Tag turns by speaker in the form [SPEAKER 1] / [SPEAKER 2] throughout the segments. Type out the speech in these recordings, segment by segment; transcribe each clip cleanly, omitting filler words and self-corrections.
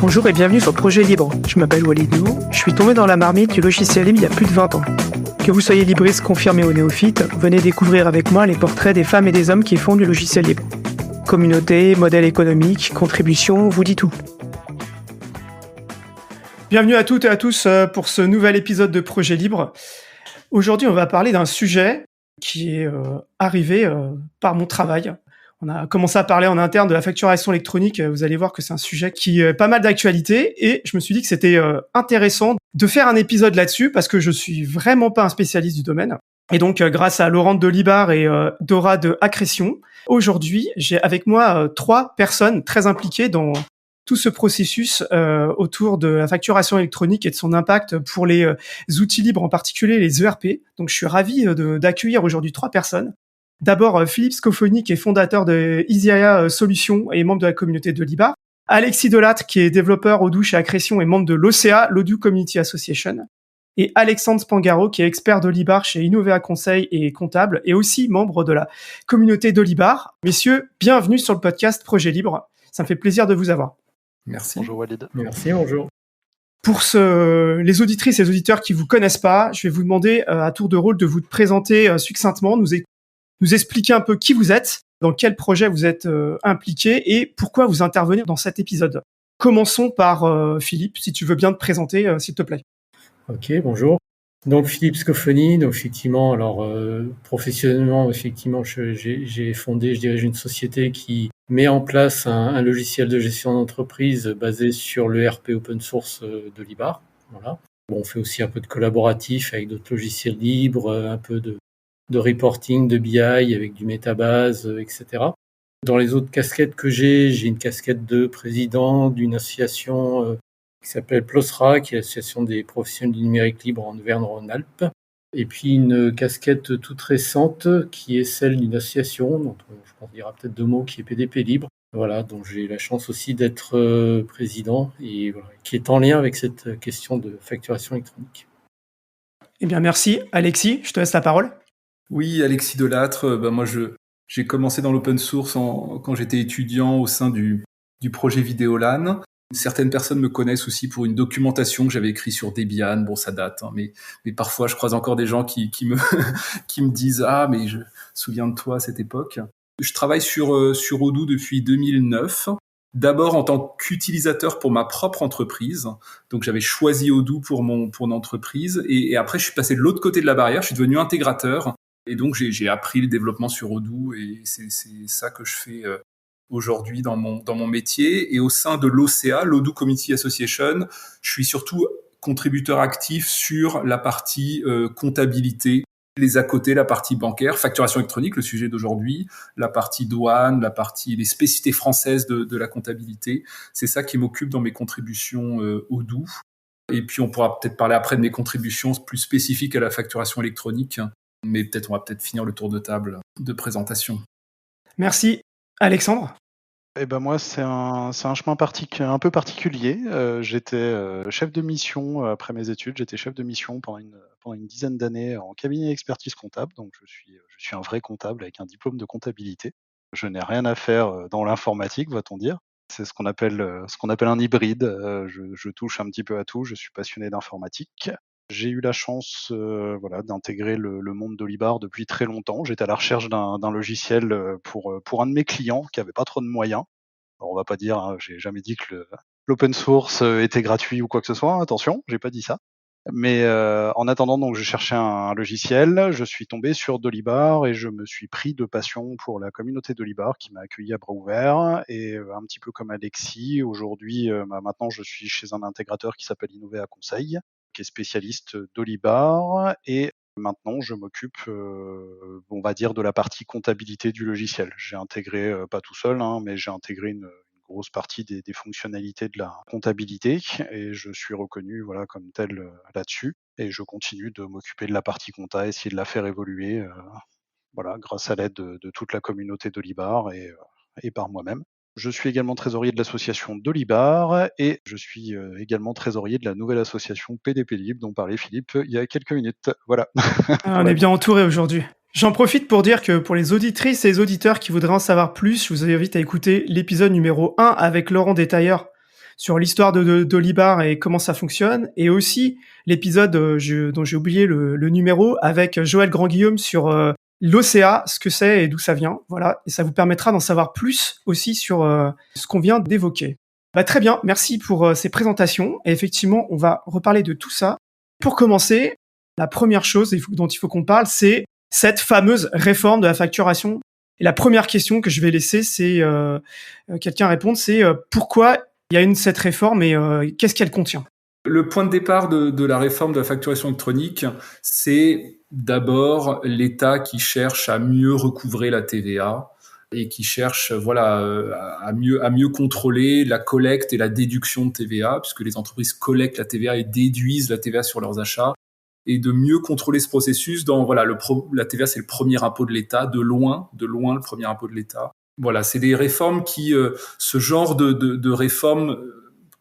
[SPEAKER 1] Bonjour et bienvenue sur Projet Libre. Je m'appelle Walidou, je suis tombé dans la marmite du logiciel libre il y a plus de 20 ans. Que vous soyez libriste confirmé ou néophyte, venez découvrir avec moi les portraits des femmes et des hommes qui font du logiciel libre. Communauté, modèle économique, contribution, vous dit tout. Bienvenue à toutes et à tous pour ce nouvel épisode de Projet Libre. Aujourd'hui, on va parler d'un sujet qui est arrivé par mon travail. On a commencé à parler en interne de la facturation électronique. Vous allez voir que c'est un sujet qui est pas mal d'actualité et je me suis dit que c'était intéressant de faire un épisode là-dessus parce que je suis vraiment pas un spécialiste du domaine. Et donc, grâce à Laurent de Libar et Dora de Accrétion, aujourd'hui, j'ai avec moi 3 personnes très impliquées dans tout ce processus autour de la facturation électronique et de son impact pour les outils libres, en particulier les ERP. Donc, je suis ravi d'accueillir aujourd'hui 3 personnes. D'abord, Philippe Scofoni, qui est fondateur de Easia Solutions et membre de la communauté de Libar. Alexis Delattre, qui est développeur Odoo chez Accrétion et membre de l'OCA, l'Odoo Community Association. Et Alexandre Spangaro, qui est expert de Libar chez Innovea Conseil et comptable, et aussi membre de la communauté de Libar. Messieurs, bienvenue sur le podcast Projet Libre. Ça me fait plaisir de vous avoir.
[SPEAKER 2] Merci.
[SPEAKER 3] Bonjour Walid.
[SPEAKER 2] Merci, bonjour.
[SPEAKER 1] Pour les auditrices et les auditeurs qui vous connaissent pas, je vais vous demander à tour de rôle de vous présenter succinctement, nous expliquer un peu qui vous êtes, dans quel projet vous êtes impliqué et pourquoi vous intervenez dans cet épisode. Commençons par Philippe, si tu veux bien te présenter, s'il te plaît.
[SPEAKER 2] Ok, bonjour. Donc Philippe Scofoni, donc effectivement, alors professionnellement, effectivement, j'ai fondé, je dirige une société qui met en place un logiciel de gestion d'entreprise basé sur l'ERP open source de Libar. Voilà. Bon, on fait aussi un peu de collaboratif avec d'autres logiciels libres, un peu de reporting, de BI avec du Metabase, etc. Dans les autres casquettes que j'ai une casquette de président d'une association qui s'appelle PLOSRA, qui est l'association des professionnels du numérique libre en Auvergne-Rhône-Alpes. Et puis une casquette toute récente qui est celle d'une association, dont je pense dira peut-être 2 mots, qui est PDP Libre. Voilà, dont j'ai la chance aussi d'être président et voilà, qui est en lien avec cette question de facturation électronique.
[SPEAKER 1] Eh bien, merci. Alexis, je te laisse la parole.
[SPEAKER 4] Oui, Alexis Delattre, moi j'ai commencé dans l'open source quand j'étais étudiant au sein du projet Vidéolan. Certaines personnes me connaissent aussi pour une documentation que j'avais écrite sur Debian. Bon, ça date, hein, mais parfois je croise encore des gens qui me qui me disent ah mais je me souviens de toi à cette époque. Je travaille sur Odoo depuis 2009. D'abord en tant qu'utilisateur pour ma propre entreprise. Donc j'avais choisi Odoo pour mon entreprise et après je suis passé de l'autre côté de la barrière, je suis devenu intégrateur. Et donc, j'ai appris le développement sur Odoo et c'est ça que je fais aujourd'hui dans mon métier. Et au sein de l'OCA, l'Odoo Community Association, je suis surtout contributeur actif sur la partie comptabilité, les à côté, la partie bancaire, facturation électronique, le sujet d'aujourd'hui, la partie douane, les spécificités françaises de la comptabilité. C'est ça qui m'occupe dans mes contributions Odoo. Et puis, on pourra peut-être parler après de mes contributions plus spécifiques à la facturation électronique. Mais on va finir le tour de table de présentation.
[SPEAKER 1] Merci. Alexandre ?
[SPEAKER 3] Eh ben moi, c'est un chemin un peu particulier. J'étais chef de mission après mes études. J'étais chef de mission pendant une dizaine d'années en cabinet d'expertise comptable. Donc, je suis un vrai comptable avec un diplôme de comptabilité. Je n'ai rien à faire dans l'informatique, va-t-on dire. C'est ce qu'on appelle un hybride. Je touche un petit peu à tout. Je suis passionné d'informatique. J'ai eu la chance d'intégrer le monde de Libar depuis très longtemps. J'étais à la recherche d'un logiciel pour un de mes clients qui avait pas trop de moyens. Alors, on va pas dire, hein, j'ai jamais dit que l'open source était gratuit ou quoi que ce soit. Attention, j'ai pas dit ça. Mais en attendant, donc, je cherchais un logiciel. Je suis tombé sur Dolibar et je me suis pris de passion pour la communauté Dolibar qui m'a accueilli à bras ouverts. Et un petit peu comme Alexis, aujourd'hui, maintenant, je suis chez un intégrateur qui s'appelle Innovea Conseil, qui est spécialiste d'Olibar, et maintenant je m'occupe, on va dire, de la partie comptabilité du logiciel. J'ai intégré, pas tout seul, hein, mais j'ai intégré une grosse partie des fonctionnalités de la comptabilité et je suis reconnu comme tel là-dessus. Et je continue de m'occuper de la partie compta, essayer de la faire évoluer, grâce à l'aide de toute la communauté d'Olibar et par moi-même. Je suis également trésorier de l'association Dolibar et je suis également trésorier de la nouvelle association PDP Libre dont parlait Philippe il y a quelques minutes. Voilà.
[SPEAKER 1] On est bien entouré aujourd'hui. J'en profite pour dire que pour les auditrices et les auditeurs qui voudraient en savoir plus, je vous invite à écouter l'épisode numéro 1 avec Laurent Détailleur sur l'histoire d'Olibar et comment ça fonctionne, et aussi l'épisode dont j'ai oublié le numéro avec Joël Grand-Guillaume sur l'OCA, ce que c'est et d'où ça vient. Voilà, et ça vous permettra d'en savoir plus aussi sur ce qu'on vient d'évoquer. Très bien, merci pour ces présentations. Et effectivement, on va reparler de tout ça. Pour commencer, la première chose dont il faut qu'on parle, c'est cette fameuse réforme de la facturation. Et la première question que je vais laisser, c'est quelqu'un répondre, c'est pourquoi il y a cette réforme et qu'est-ce qu'elle contient ?
[SPEAKER 4] Le point de départ de la réforme de la facturation électronique, c'est d'abord l'État qui cherche à mieux recouvrer la TVA et qui cherche à mieux contrôler la collecte et la déduction de TVA, puisque les entreprises collectent la TVA et déduisent la TVA sur leurs achats, et de mieux contrôler ce processus. La TVA, c'est le premier impôt de l'État, de loin le premier impôt de l'État. Voilà, c'est des réformes ce genre de réformes.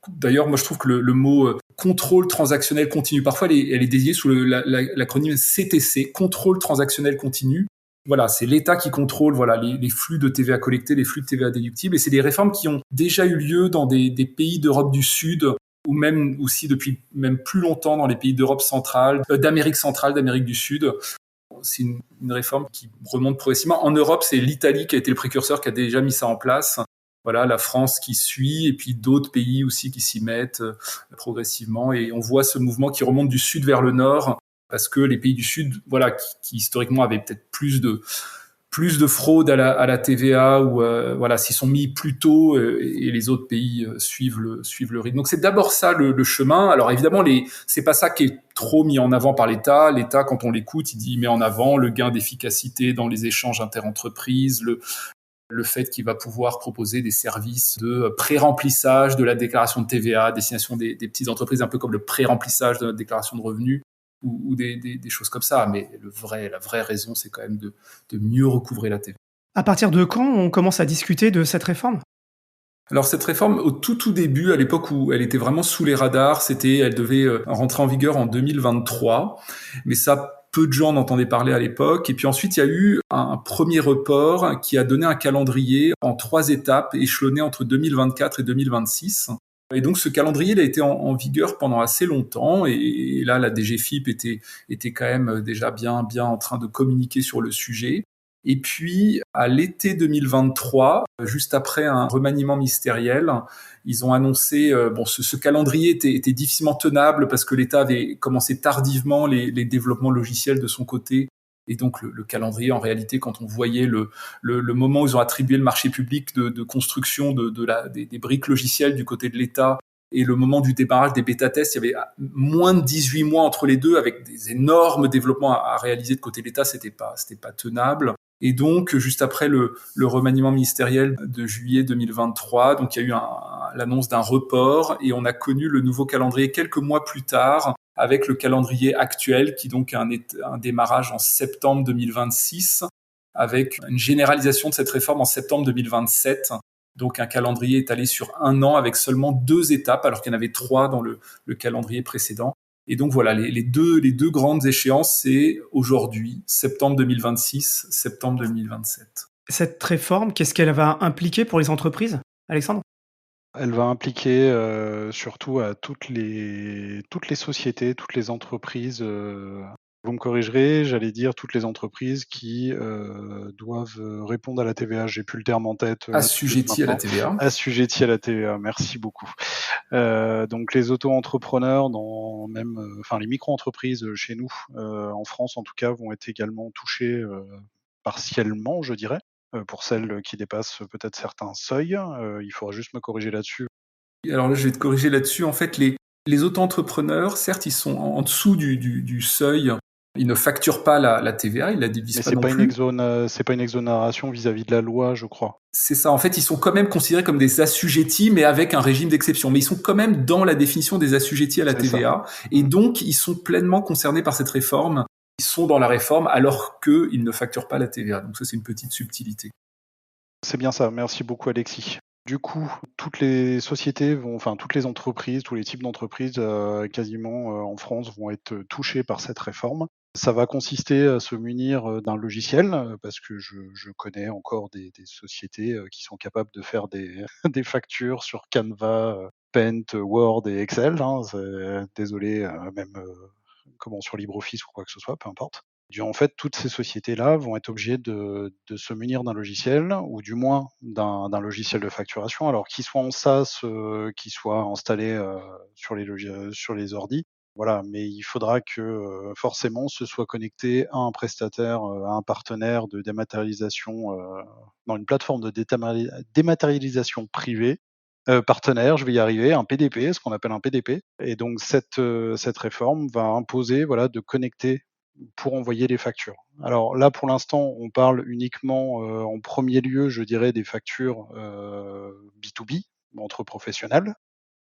[SPEAKER 4] D'ailleurs, moi, je trouve que le mot contrôle transactionnel continu, parfois, elle est désignée sous l'acronyme CTC, contrôle transactionnel continu. Voilà, c'est l'État qui contrôle les flux de TVA collectés, les flux de TVA déductibles. Et c'est des réformes qui ont déjà eu lieu dans des pays d'Europe du Sud, ou même aussi depuis même plus longtemps dans les pays d'Europe centrale, d'Amérique centrale, d'Amérique du Sud. C'est une réforme qui remonte progressivement. En Europe, c'est l'Italie qui a été le précurseur, qui a déjà mis ça en place. Voilà, la France qui suit, et puis d'autres pays aussi qui s'y mettent progressivement. Et on voit ce mouvement qui remonte du sud vers le nord, parce que les pays du sud, qui historiquement avaient peut-être plus de fraude à la TVA, ou s'y sont mis plus tôt, et les autres pays suivent le rythme. Donc c'est d'abord ça le chemin. Alors évidemment, c'est pas ça qui est trop mis en avant par l'État. L'État, quand on l'écoute, il met en avant le gain d'efficacité dans les échanges interentreprises, le fait qu'il va pouvoir proposer des services de pré-remplissage de la déclaration de TVA à destination des petites entreprises, un peu comme le pré-remplissage de notre déclaration de revenus, ou des choses comme ça. Mais la vraie raison, c'est quand même de mieux recouvrer la TVA.
[SPEAKER 1] À partir de quand on commence à discuter de cette réforme ?
[SPEAKER 4] Alors cette réforme, au tout début, à l'époque où elle était vraiment sous les radars, elle devait rentrer en vigueur en 2023, mais ça, peu de gens en entendaient parler à l'époque. Et puis ensuite, il y a eu un premier report qui a donné un calendrier en 3 étapes, échelonné entre 2024 et 2026. Et donc ce calendrier, il a été en vigueur pendant assez longtemps, et là la DGFiP était quand même déjà bien en train de communiquer sur le sujet. Et puis, à l'été 2023, juste après un remaniement ministériel, ils ont annoncé, ce calendrier était difficilement tenable parce que l'État avait commencé tardivement les développements logiciels de son côté. Et donc, le calendrier, en réalité, quand on voyait le moment où ils ont attribué le marché public de construction des briques logicielles du côté de l'État, et le moment du démarrage des bêta-tests, il y avait moins de 18 mois entre les deux, avec des énormes développements à réaliser de côté de l'État, c'était pas tenable. Et donc, juste après le remaniement ministériel de juillet 2023, donc il y a eu l'annonce d'un report, et on a connu le nouveau calendrier quelques mois plus tard, avec le calendrier actuel qui donc a un démarrage en septembre 2026, avec une généralisation de cette réforme en septembre 2027. Donc un calendrier étalé sur 1 an avec seulement 2 étapes, alors qu'il y en avait 3 dans le calendrier précédent. Et donc voilà, les deux grandes échéances, c'est aujourd'hui, septembre 2026, septembre 2027.
[SPEAKER 1] Cette réforme, qu'est-ce qu'elle va impliquer pour les entreprises, Alexandre ?
[SPEAKER 3] Elle va impliquer surtout à toutes les sociétés, toutes les entreprises. Vous me corrigerez, j'allais dire toutes les entreprises qui doivent répondre à la TVA. J'ai plus le terme en tête.
[SPEAKER 4] Assujetties à la TVA.
[SPEAKER 3] Assujetties à la TVA, merci beaucoup. Donc les auto-entrepreneurs, les micro-entreprises chez nous, en France en tout cas, vont être également touchées partiellement, je dirais. Pour celles qui dépassent peut-être certains seuils. Il faudra juste me corriger là-dessus.
[SPEAKER 4] Alors là, je vais te corriger là-dessus. En fait, les auto-entrepreneurs, certes, ils sont en dessous du seuil. Ils ne facturent pas la TVA, ils la divisent pas non plus.
[SPEAKER 3] C'est pas une exonération vis-à-vis de la loi, je crois.
[SPEAKER 4] C'est ça. En fait, ils sont quand même considérés comme des assujettis, mais avec un régime d'exception. Mais ils sont quand même dans la définition des assujettis à la TVA. Ça. Et donc, ils sont pleinement concernés par cette réforme. Ils sont dans la réforme alors qu'ils ne facturent pas la TVA. Donc ça, c'est une petite subtilité.
[SPEAKER 3] C'est bien ça. Merci beaucoup, Alexis. Du coup, toutes les sociétés toutes les entreprises, tous les types d'entreprises quasiment en France vont être touchés par cette réforme. Ça va consister à se munir d'un logiciel, parce que je connais encore des sociétés qui sont capables de faire des factures sur Canva Paint, Word et Excel. Désolé, même sur LibreOffice ou quoi que ce soit, peu importe. En fait, toutes ces sociétés-là vont être obligées de se munir d'un logiciel, ou du moins d'un logiciel de facturation, alors qu'il soit en SaaS, qu'il soit installé sur les ordi. Voilà, mais il faudra que forcément ce soit connecté à un prestataire, à un partenaire de dématérialisation, dans une plateforme de dématérialisation privée. Partenaire, je vais y arriver, un PDP, ce qu'on appelle un PDP. Et donc cette réforme va imposer, voilà, de connecter pour envoyer les factures. Alors là, pour l'instant, on parle uniquement, en premier lieu, je dirais, des factures B2B, entre professionnels.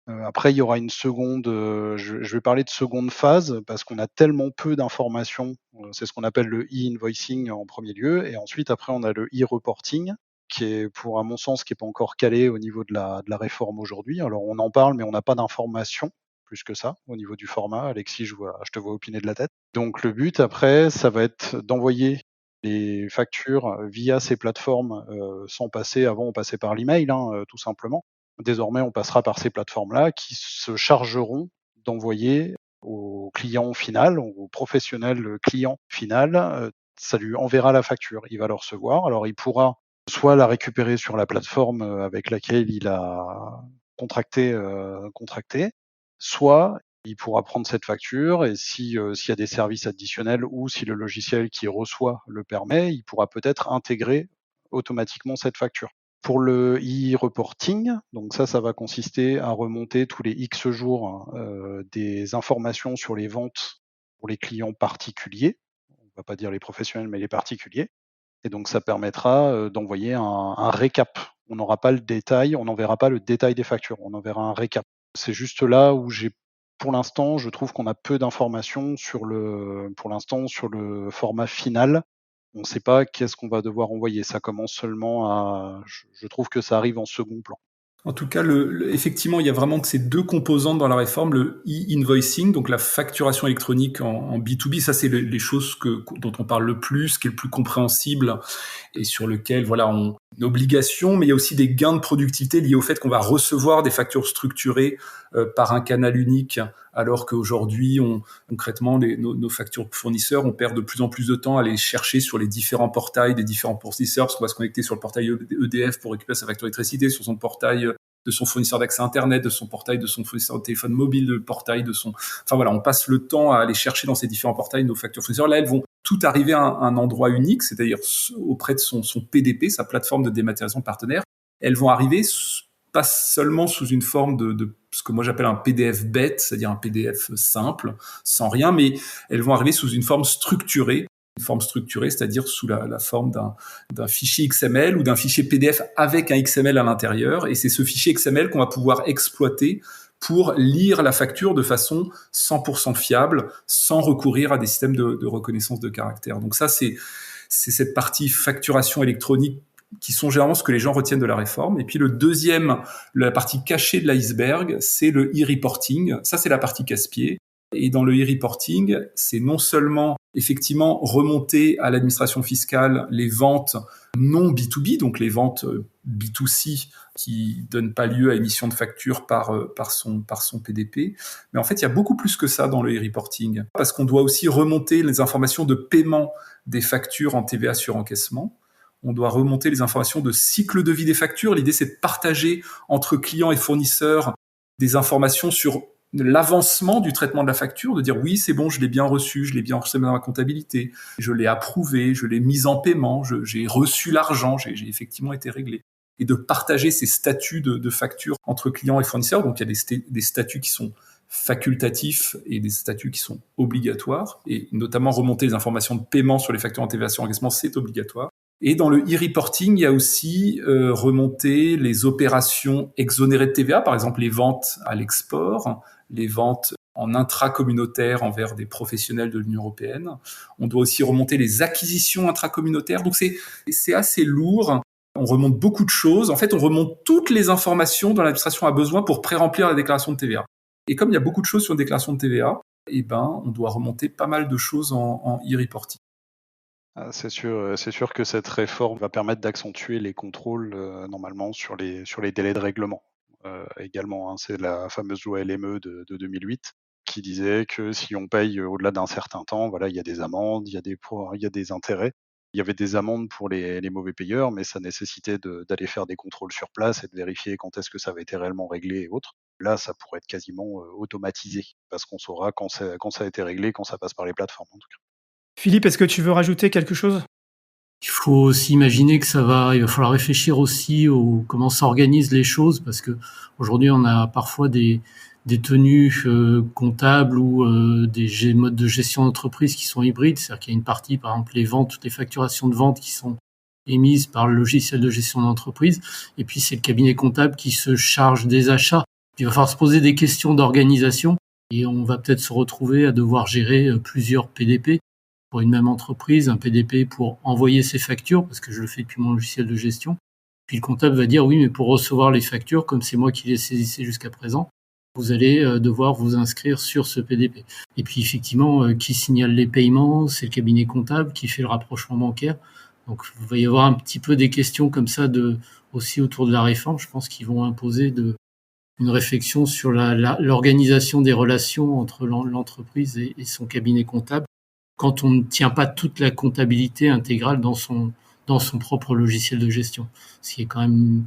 [SPEAKER 3] Après, il y aura une seconde, je vais parler de seconde phase parce qu'on a tellement peu d'informations. C'est ce qu'on appelle le e-invoicing en premier lieu, et ensuite, après, on a le e-reporting qui est, à mon sens, qui est pas encore calé au niveau de la réforme aujourd'hui. Alors on en parle, mais on n'a pas d'informations plus que ça au niveau du format. Alexis, je te vois opiner de la tête. Donc le but après, ça va être d'envoyer les factures via ces plateformes, sans passer. Avant, on passait par l'email, tout simplement. Désormais, on passera par ces plateformes-là qui se chargeront d'envoyer au client final, au professionnel client final, ça lui enverra la facture. Il va le recevoir. Alors, il pourra soit la récupérer sur la plateforme avec laquelle il a contracté, soit il pourra prendre cette facture, et s'il y a des services additionnels ou si le logiciel qui reçoit le permet, il pourra peut-être intégrer automatiquement cette facture. Pour le e-reporting, donc ça va consister à remonter tous les X jours des informations sur les ventes pour les clients particuliers. On ne va pas dire les professionnels, mais les particuliers. Et donc ça permettra d'envoyer un récap. On n'aura pas le détail, on n'enverra pas le détail des factures, on enverra un récap. C'est juste là où pour l'instant, je trouve qu'on a peu d'informations pour l'instant, sur le format final. On ne sait pas qu'est-ce qu'on va devoir envoyer. Ça commence seulement je trouve que ça arrive en second plan.
[SPEAKER 4] En tout cas, effectivement, il y a vraiment que ces deux composantes dans la réforme, le e-invoicing, donc la facturation électronique en B2B, ça c'est les choses dont on parle le plus, qui est le plus compréhensible et sur lequel, voilà, une obligation, mais il y a aussi des gains de productivité liés au fait qu'on va recevoir des factures structurées par un canal unique, alors qu'aujourd'hui, concrètement, nos factures fournisseurs, on perd de plus en plus de temps à les chercher sur les différents portails des différents fournisseurs, parce qu'on va se connecter sur le portail EDF pour récupérer sa facture d'électricité, sur son portail de son fournisseur d'accès Internet, de son portail de son fournisseur de téléphone mobile, de portail de son... Enfin voilà, on passe le temps à aller chercher dans ces différents portails nos factures fournisseurs. Là, elles vont tout arriver à un endroit unique, c'est-à-dire auprès de son PDP, sa plateforme de dématérialisation partenaire. Elles vont arriver pas seulement sous une forme de ce que moi j'appelle un PDF bête, c'est-à-dire un PDF simple, sans rien, mais elles vont arriver sous une forme structurée, c'est-à-dire sous la forme d'un fichier XML ou d'un fichier PDF avec un XML à l'intérieur, et c'est ce fichier XML qu'on va pouvoir exploiter pour lire la facture de façon 100% fiable, sans recourir à des systèmes de reconnaissance de caractère. Donc ça, c'est cette partie facturation électronique qui sont généralement ce que les gens retiennent de la réforme. Et puis le deuxième, la partie cachée de l'iceberg, c'est le e-reporting. Ça, c'est la partie casse-pied. Et dans le e-reporting, c'est non seulement effectivement remonter à l'administration fiscale les ventes non B2B, donc les ventes B2C qui donnent pas lieu à émission de facture par son PDP. Mais en fait, il y a beaucoup plus que ça dans le e-reporting, parce qu'on doit aussi remonter les informations de paiement des factures en TVA sur encaissement. On doit remonter les informations de cycle de vie des factures. L'idée, c'est de partager entre clients et fournisseurs des informations sur l'avancement du traitement de la facture, de dire oui, c'est bon, je l'ai bien reçu, je l'ai bien reçu dans ma comptabilité, je l'ai approuvé, je l'ai mis en paiement, j'ai reçu l'argent, j'ai effectivement été réglé. Et de partager ces statuts de facture entre clients et fournisseurs. Donc, il y a des statuts qui sont facultatifs et des statuts qui sont obligatoires. Et notamment remonter les informations de paiement sur les factures en TVA sur encaissement, c'est obligatoire. Et dans le e-reporting, il y a aussi remonter les opérations exonérées de TVA, par exemple les ventes à l'export, les ventes en intracommunautaire envers des professionnels de l'Union européenne. On doit aussi remonter les acquisitions intracommunautaires. Donc c'est assez lourd. On remonte beaucoup de choses. En fait, on remonte toutes les informations dont l'administration a besoin pour pré-remplir la déclaration de TVA. Et comme il y a beaucoup de choses sur une déclaration de TVA, on doit remonter pas mal de choses en e-reporting.
[SPEAKER 3] C'est sûr que cette réforme va permettre d'accentuer les contrôles normalement sur les délais de règlement. également, hein. C'est la fameuse loi LME de 2008 qui disait que si on paye au-delà d'un certain temps, voilà, il y a des amendes, il y a des intérêts. Il y avait des amendes pour les mauvais payeurs, mais ça nécessitait d'aller faire des contrôles sur place et de vérifier quand est-ce que ça avait été réellement réglé et autres. Là, ça pourrait être quasiment automatisé parce qu'on saura quand ça a été réglé, quand ça passe par les plateformes en tout cas.
[SPEAKER 1] Philippe, est-ce que tu veux rajouter quelque chose?
[SPEAKER 2] Il faut aussi imaginer que il va falloir réfléchir aussi au comment s'organisent les choses, parce que aujourd'hui on a parfois des tenues comptables ou des modes de gestion d'entreprise qui sont hybrides, c'est-à-dire qu'il y a une partie, par exemple les ventes, toutes les facturations de vente qui sont émises par le logiciel de gestion d'entreprise, et puis c'est le cabinet comptable qui se charge des achats. Il va falloir se poser des questions d'organisation et on va peut-être se retrouver à devoir gérer plusieurs PDP pour une même entreprise, un PDP pour envoyer ses factures, parce que je le fais depuis mon logiciel de gestion. Puis le comptable va dire oui, mais pour recevoir les factures, comme c'est moi qui les saisissais jusqu'à présent, vous allez devoir vous inscrire sur ce PDP. Et puis effectivement, qui signale les paiements, c'est le cabinet comptable qui fait le rapprochement bancaire. Donc il va y avoir un petit peu des questions comme ça aussi autour de la réforme, je pense qu'ils vont imposer une réflexion sur l'organisation des relations entre l'entreprise et son cabinet comptable, quand on ne tient pas toute la comptabilité intégrale dans son propre logiciel de gestion. Ce qui est quand même,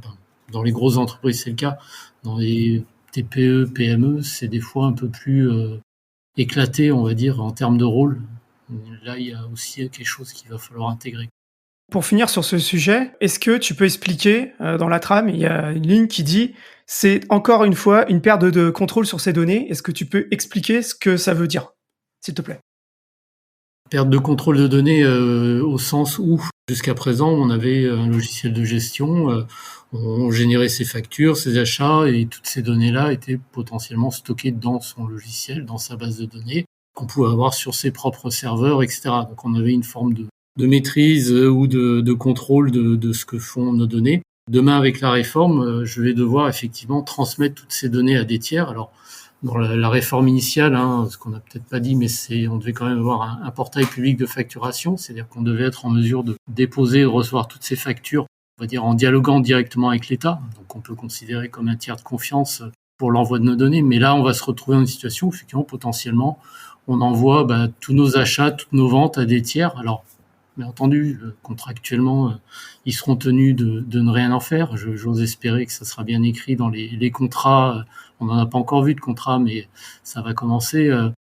[SPEAKER 2] dans les grosses entreprises, c'est le cas. Dans les TPE, PME, c'est des fois un peu plus éclaté, on va dire, en termes de rôle. Là, il y a aussi quelque chose qu'il va falloir intégrer.
[SPEAKER 1] Pour finir sur ce sujet, est-ce que tu peux expliquer, dans la trame, il y a une ligne qui dit: «C'est encore une fois une perte de contrôle sur ces données». Est-ce que tu peux expliquer ce que ça veut dire, s'il te plaît?
[SPEAKER 2] Perte de contrôle de données au sens où, jusqu'à présent, on avait un logiciel de gestion, on générait ses factures, ses achats, et toutes ces données-là étaient potentiellement stockées dans son logiciel, dans sa base de données, qu'on pouvait avoir sur ses propres serveurs, etc. Donc on avait une forme de maîtrise ou de contrôle de ce que font nos données. Demain, avec la réforme, je vais devoir effectivement transmettre toutes ces données à des tiers. Alors, dans la réforme initiale, ce qu'on n'a peut-être pas dit, mais on devait quand même avoir un portail public de facturation, c'est-à-dire qu'on devait être en mesure de déposer et de recevoir toutes ces factures, on va dire en dialoguant directement avec l'État. Donc on peut considérer comme un tiers de confiance pour l'envoi de nos données, mais là on va se retrouver dans une situation où effectivement potentiellement on envoie tous nos achats, toutes nos ventes à des tiers. Alors bien entendu, contractuellement, ils seront tenus de ne rien en faire. J'ose espérer que ça sera bien écrit dans les contrats. On n'en a pas encore vu de contrat, mais ça va commencer,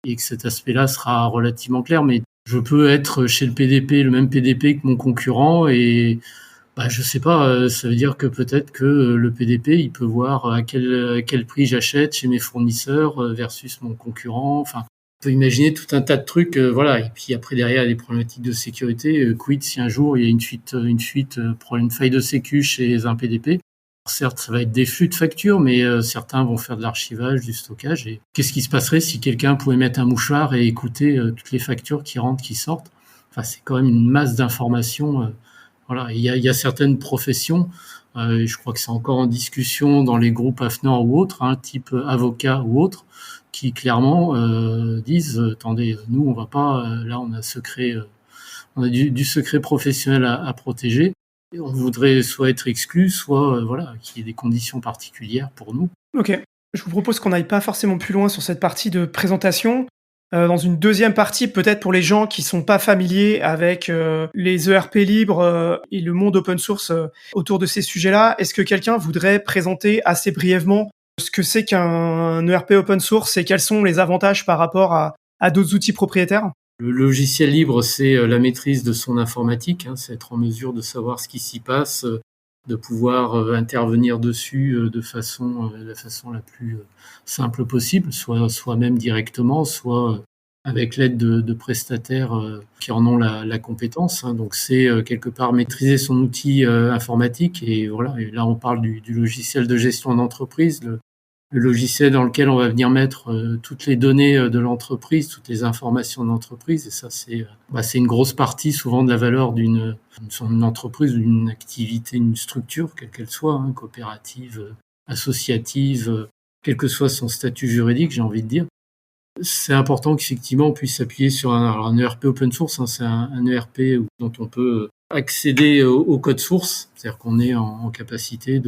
[SPEAKER 2] et que cet aspect-là sera relativement clair. Mais je peux être chez le PDP, le même PDP que mon concurrent, et je sais pas, ça veut dire que peut-être que le PDP, il peut voir à quel prix j'achète chez mes fournisseurs versus mon concurrent. Enfin, on peut imaginer tout un tas de trucs, voilà. Et puis après, derrière, il y a des problématiques de sécurité. Quid si un jour il y a une fuite, une faille de sécu chez un PDP. Certes, ça va être des flux de factures, mais certains vont faire de l'archivage, du stockage. Et qu'est-ce qui se passerait si quelqu'un pouvait mettre un mouchoir et écouter toutes les factures qui rentrent, qui sortent? Enfin, c'est quand même une masse d'informations. Voilà. Il y a certaines professions, je crois que c'est encore en discussion dans les groupes AFNOR ou autres, type avocat ou autres, qui clairement disent attendez, nous on va pas, là on a secret, on a du secret professionnel à protéger, et on voudrait soit être exclu, soit qu'il y ait des conditions particulières pour nous.
[SPEAKER 1] Ok, je vous propose qu'on n'aille pas forcément plus loin sur cette partie de présentation. Dans une deuxième partie, peut-être pour les gens qui sont pas familiers avec les ERP libres et le monde open source autour de ces sujets-là, est-ce que quelqu'un voudrait présenter assez brièvement ce que c'est qu'un ERP open source et quels sont les avantages par rapport à d'autres outils propriétaires?
[SPEAKER 2] Le logiciel libre, c'est la maîtrise de son informatique, c'est être en mesure de savoir ce qui s'y passe, de pouvoir intervenir dessus de la façon la plus simple possible, soit soi-même directement, soit avec l'aide de prestataires qui en ont la compétence. Donc c'est quelque part maîtriser son outil informatique, et voilà. Et là on parle du logiciel de gestion d'entreprise, le logiciel dans lequel on va venir mettre toutes les données de l'entreprise, toutes les informations de l'entreprise. Et ça, c'est une grosse partie souvent de la valeur d'une entreprise, d'une activité, une structure, quelle qu'elle soit, coopérative, associative, quel que soit son statut juridique, j'ai envie de dire. C'est important qu'effectivement on puisse s'appuyer sur un ERP open source. C'est un ERP dont on peut accéder au code source, c'est-à-dire qu'on est en capacité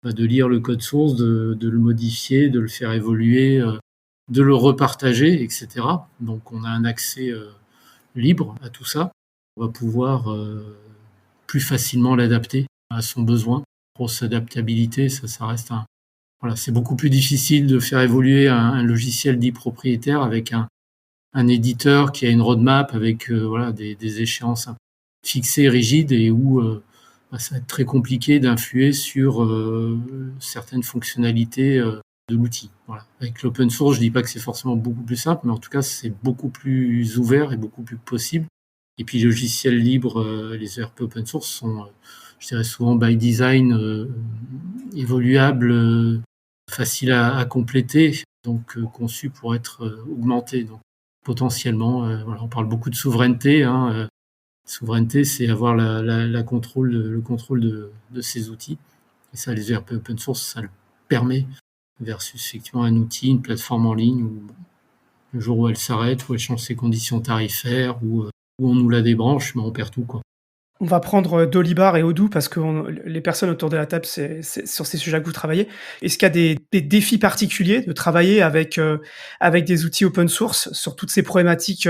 [SPEAKER 2] de lire le code source, de le modifier, de le faire évoluer, de le repartager, etc. Donc on a un accès libre à tout ça. On va pouvoir plus facilement l'adapter à son besoin. Grosse adaptabilité, ça reste voilà, c'est beaucoup plus difficile de faire évoluer un logiciel dit propriétaire avec un éditeur qui a une roadmap avec voilà, des échéances fixées, rigides, et où ça va être très compliqué d'influer sur certaines fonctionnalités de l'outil. Voilà. Avec l'open source, je dis pas que c'est forcément beaucoup plus simple, mais en tout cas, c'est beaucoup plus ouvert et beaucoup plus possible. Et puis, les logiciels libres, les ERP open source sont, je dirais souvent by design, évoluables, faciles à compléter, donc conçus pour être augmentés. Donc, potentiellement, voilà, on parle beaucoup de souveraineté. Souveraineté, c'est avoir le contrôle de ces outils. Et ça, les ERP open source, ça le permet, versus effectivement un outil, une plateforme en ligne, où le jour où elle s'arrête, où elle change ses conditions tarifaires, où on nous la débranche, mais on perd tout, quoi.
[SPEAKER 1] On va prendre Dolibar et Odoo parce que les personnes autour de la table, c'est sur ces sujets que vous travaillez. Est-ce qu'il y a des défis particuliers de travailler avec des outils open source sur toutes ces problématiques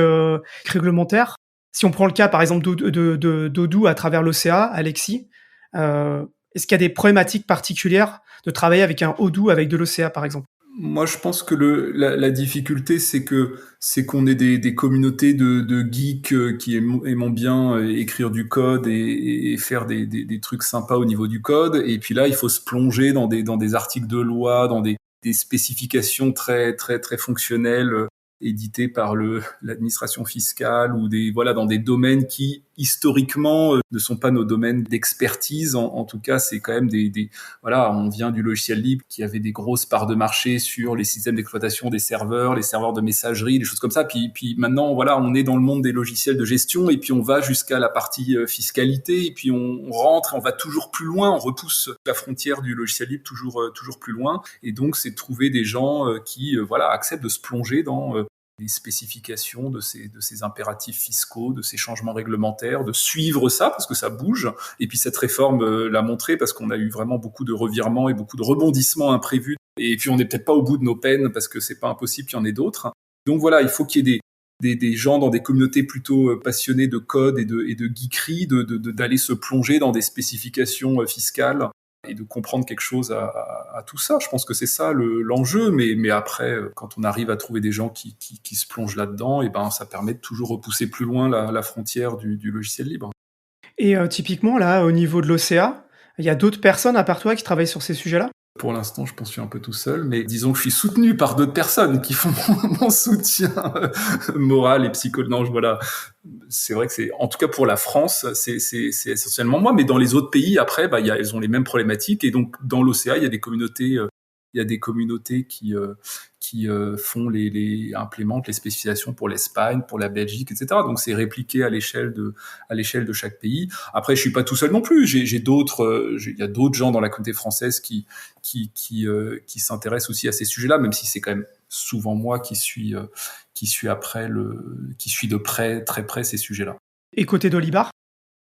[SPEAKER 1] réglementaires? Si on prend le cas, par exemple, d'Odoo à travers l'OCA, Alexis, est-ce qu'il y a des problématiques particulières de travailler avec un Odoo avec de l'OCA, par exemple?
[SPEAKER 4] Moi, je pense que la difficulté, c'est qu'on ait des communautés de geeks qui aimons bien écrire du code et faire des trucs sympas au niveau du code. Et puis là, il faut se plonger dans des articles de loi, dans des spécifications très très très fonctionnelles éditées par l'administration fiscale, ou dans des domaines qui historiquement ne sont pas nos domaines d'expertise. En tout cas, c'est quand même voilà, on vient du logiciel libre qui avait des grosses parts de marché sur les systèmes d'exploitation des serveurs, les serveurs de messagerie, des choses comme ça. Puis maintenant, voilà, on est dans le monde des logiciels de gestion, et puis on va jusqu'à la partie fiscalité, et puis on rentre, on va toujours plus loin, on repousse la frontière du logiciel libre toujours plus loin. Et donc, c'est de trouver des gens qui acceptent de se plonger dans les spécifications de ces impératifs fiscaux, de ces changements réglementaires, de suivre ça parce que ça bouge. Et puis cette réforme l'a montré, parce qu'on a eu vraiment beaucoup de revirements et beaucoup de rebondissements imprévus. Et puis on n'est peut-être pas au bout de nos peines, parce que c'est pas impossible qu'il y en ait d'autres. Donc voilà, il faut qu'il y ait des gens dans des communautés plutôt passionnées de code et de geekerie, d'aller se plonger dans des spécifications fiscales et de comprendre quelque chose à tout ça. Je pense que c'est ça l'enjeu, mais après, quand on arrive à trouver des gens qui se plongent là-dedans, et ben ça permet de toujours repousser plus loin la frontière du logiciel libre.
[SPEAKER 1] Et typiquement, là, au niveau de l'OCA, il y a d'autres personnes à part toi qui travaillent sur ces sujets-là?
[SPEAKER 4] Pour l'instant, je pense que je suis un peu tout seul, mais disons que je suis soutenu par d'autres personnes qui font mon soutien moral et psychologique. Non, voilà. C'est vrai que en tout cas pour la France, c'est essentiellement moi, mais dans les autres pays, après, elles ont les mêmes problématiques. Et donc, dans l'OCA, il y a des communautés qui font implémentent les spécifications pour l'Espagne, pour la Belgique, etc. Donc c'est répliqué à l'échelle de chaque pays. Après, je suis pas tout seul non plus. J'ai d'autres, il y a d'autres gens dans la communauté française qui s'intéressent aussi à ces sujets-là, même si c'est quand même souvent moi qui suis de près, très près, ces sujets-là.
[SPEAKER 1] Et côté d'Olibar,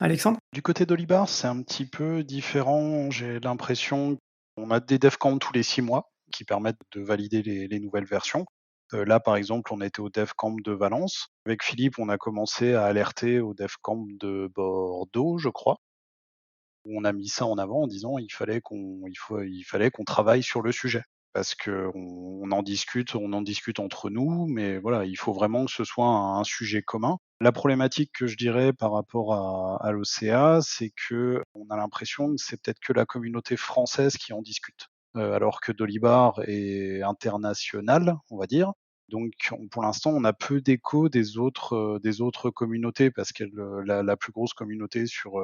[SPEAKER 1] Alexandre?
[SPEAKER 3] Du côté d'Olibar, c'est un petit peu différent. J'ai l'impression qu'on a des devcamps tous les 6 mois qui permettent de valider les nouvelles versions. Là, par exemple, on était au devcamp de Valence. Avec Philippe, on a commencé à alerter au devcamp de Bordeaux, je crois, où on a mis ça en avant en disant il fallait qu'on travaille sur le sujet. Parce qu'on en discute entre nous, mais voilà, il faut vraiment que ce soit un sujet commun. La problématique que je dirais par rapport à l'OCA, c'est qu'on a l'impression que c'est peut-être que la communauté française qui en discute, alors que Dolibar est international, on va dire. Donc pour l'instant, on a peu d'écho des autres communautés, parce que la plus grosse communauté sur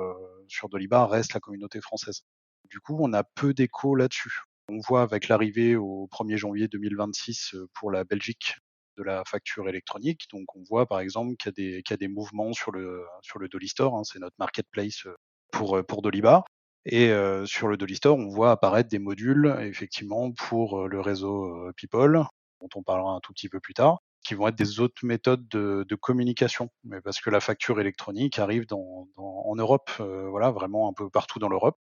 [SPEAKER 3] Dolibar reste la communauté française. Du coup, on a peu d'écho là-dessus. On voit avec l'arrivée au 1er janvier 2026 pour la Belgique de la facture électronique. Donc on voit par exemple qu'il y a des mouvements sur le Dolly Store, c'est notre marketplace pour Dolibar. Et sur le Dolly Store, on voit apparaître des modules effectivement pour le réseau People, dont on parlera un tout petit peu plus tard, qui vont être des autres méthodes de communication. Mais parce que la facture électronique arrive en Europe, voilà, vraiment un peu partout dans l'Europe.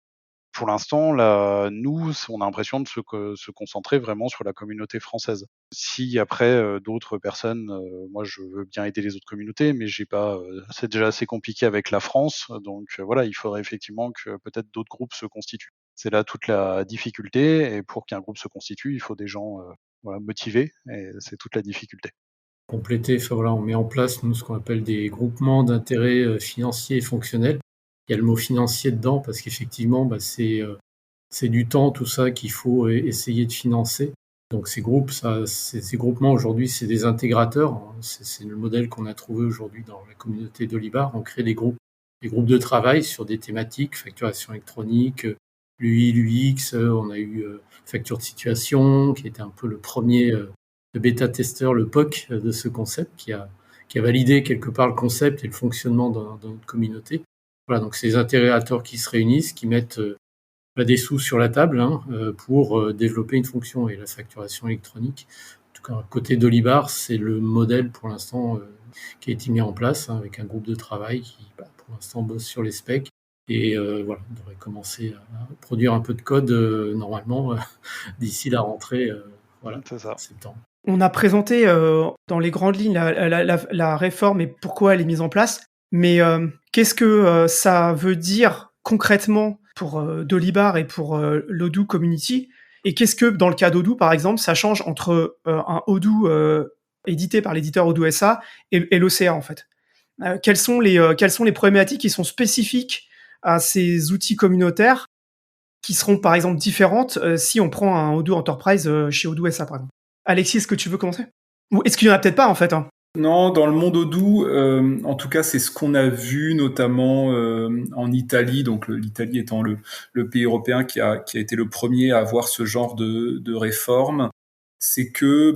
[SPEAKER 3] Pour l'instant, là, nous, on a l'impression de se concentrer vraiment sur la communauté française. Si après d'autres personnes, moi je veux bien aider les autres communautés, mais j'ai pas, c'est déjà assez compliqué avec la France, donc voilà, il faudrait effectivement que peut-être d'autres groupes se constituent. C'est là toute la difficulté, et pour qu'un groupe se constitue, il faut des gens voilà, motivés, et c'est toute la difficulté.
[SPEAKER 2] Compléter, enfin voilà, on met en place, nous, ce qu'on appelle des groupements d'intérêts financiers et fonctionnels. Il y a le mot financier dedans parce qu'effectivement, c'est du temps, tout ça, qu'il faut essayer de financer. Donc ces groupements aujourd'hui, c'est des intégrateurs, hein. C'est le modèle qu'on a trouvé aujourd'hui dans la communauté d'Olibar. On crée des groupes de travail sur des thématiques, facturation électronique, l'UI, l'UX. On a eu facture de situation, qui était un peu le premier le bêta-testeur, le POC de ce concept, qui a validé quelque part le concept et le fonctionnement dans notre communauté. Voilà, donc c'est les intégrateurs qui se réunissent, qui mettent des sous sur la table pour développer une fonction, et la facturation électronique. En tout cas, côté d'Olibar, c'est le modèle pour l'instant qui a été mis en place avec un groupe de travail qui, pour l'instant, bosse sur les specs. Et voilà, on devrait commencer à produire un peu de code normalement d'ici la rentrée,
[SPEAKER 3] C'est ça.
[SPEAKER 2] septembre.
[SPEAKER 1] On a présenté dans les grandes lignes la réforme et pourquoi elle est mise en place, mais qu'est-ce que ça veut dire concrètement pour Dolibar et pour l'Odoo Community? Et qu'est-ce que, dans le cas d'Odoo, par exemple, ça change entre un Odoo édité par l'éditeur Odoo SA et l'OCA, en fait? Quelles sont les problématiques qui sont spécifiques à ces outils communautaires qui seront, par exemple, différentes si on prend un Odoo Enterprise chez Odoo SA, par exemple? Alexis, est-ce que tu veux commencer? Ou est-ce qu'il y en a peut-être pas, en fait, hein?
[SPEAKER 4] Non, dans le monde Odoo, en tout cas, c'est ce qu'on a vu notamment en Italie. Donc, l'Italie étant le pays européen qui a été le premier à avoir ce genre de réforme, c'est que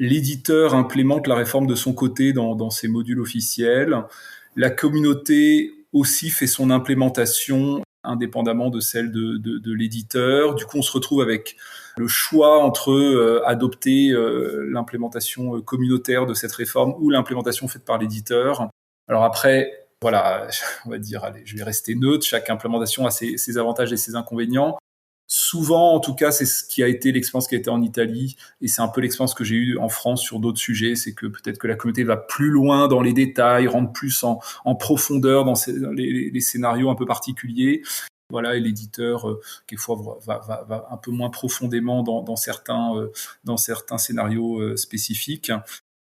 [SPEAKER 4] l'éditeur implémente la réforme de son côté dans ses modules officiels. La communauté aussi fait son implémentation indépendamment de celle de l'éditeur. Du coup, on se retrouve avec le choix entre adopter l'implémentation communautaire de cette réforme ou l'implémentation faite par l'éditeur. Alors après, voilà, on va dire, allez, je vais rester neutre. Chaque implémentation a ses avantages et ses inconvénients. Souvent, en tout cas, c'est ce qui a été l'expérience qui a été en Italie, et c'est un peu l'expérience que j'ai eue en France sur d'autres sujets. C'est que peut-être que la communauté va plus loin dans les détails, rentre plus en profondeur dans les scénarios un peu particuliers. Voilà, et l'éditeur, quelquefois, va un peu moins profondément dans certains scénarios spécifiques.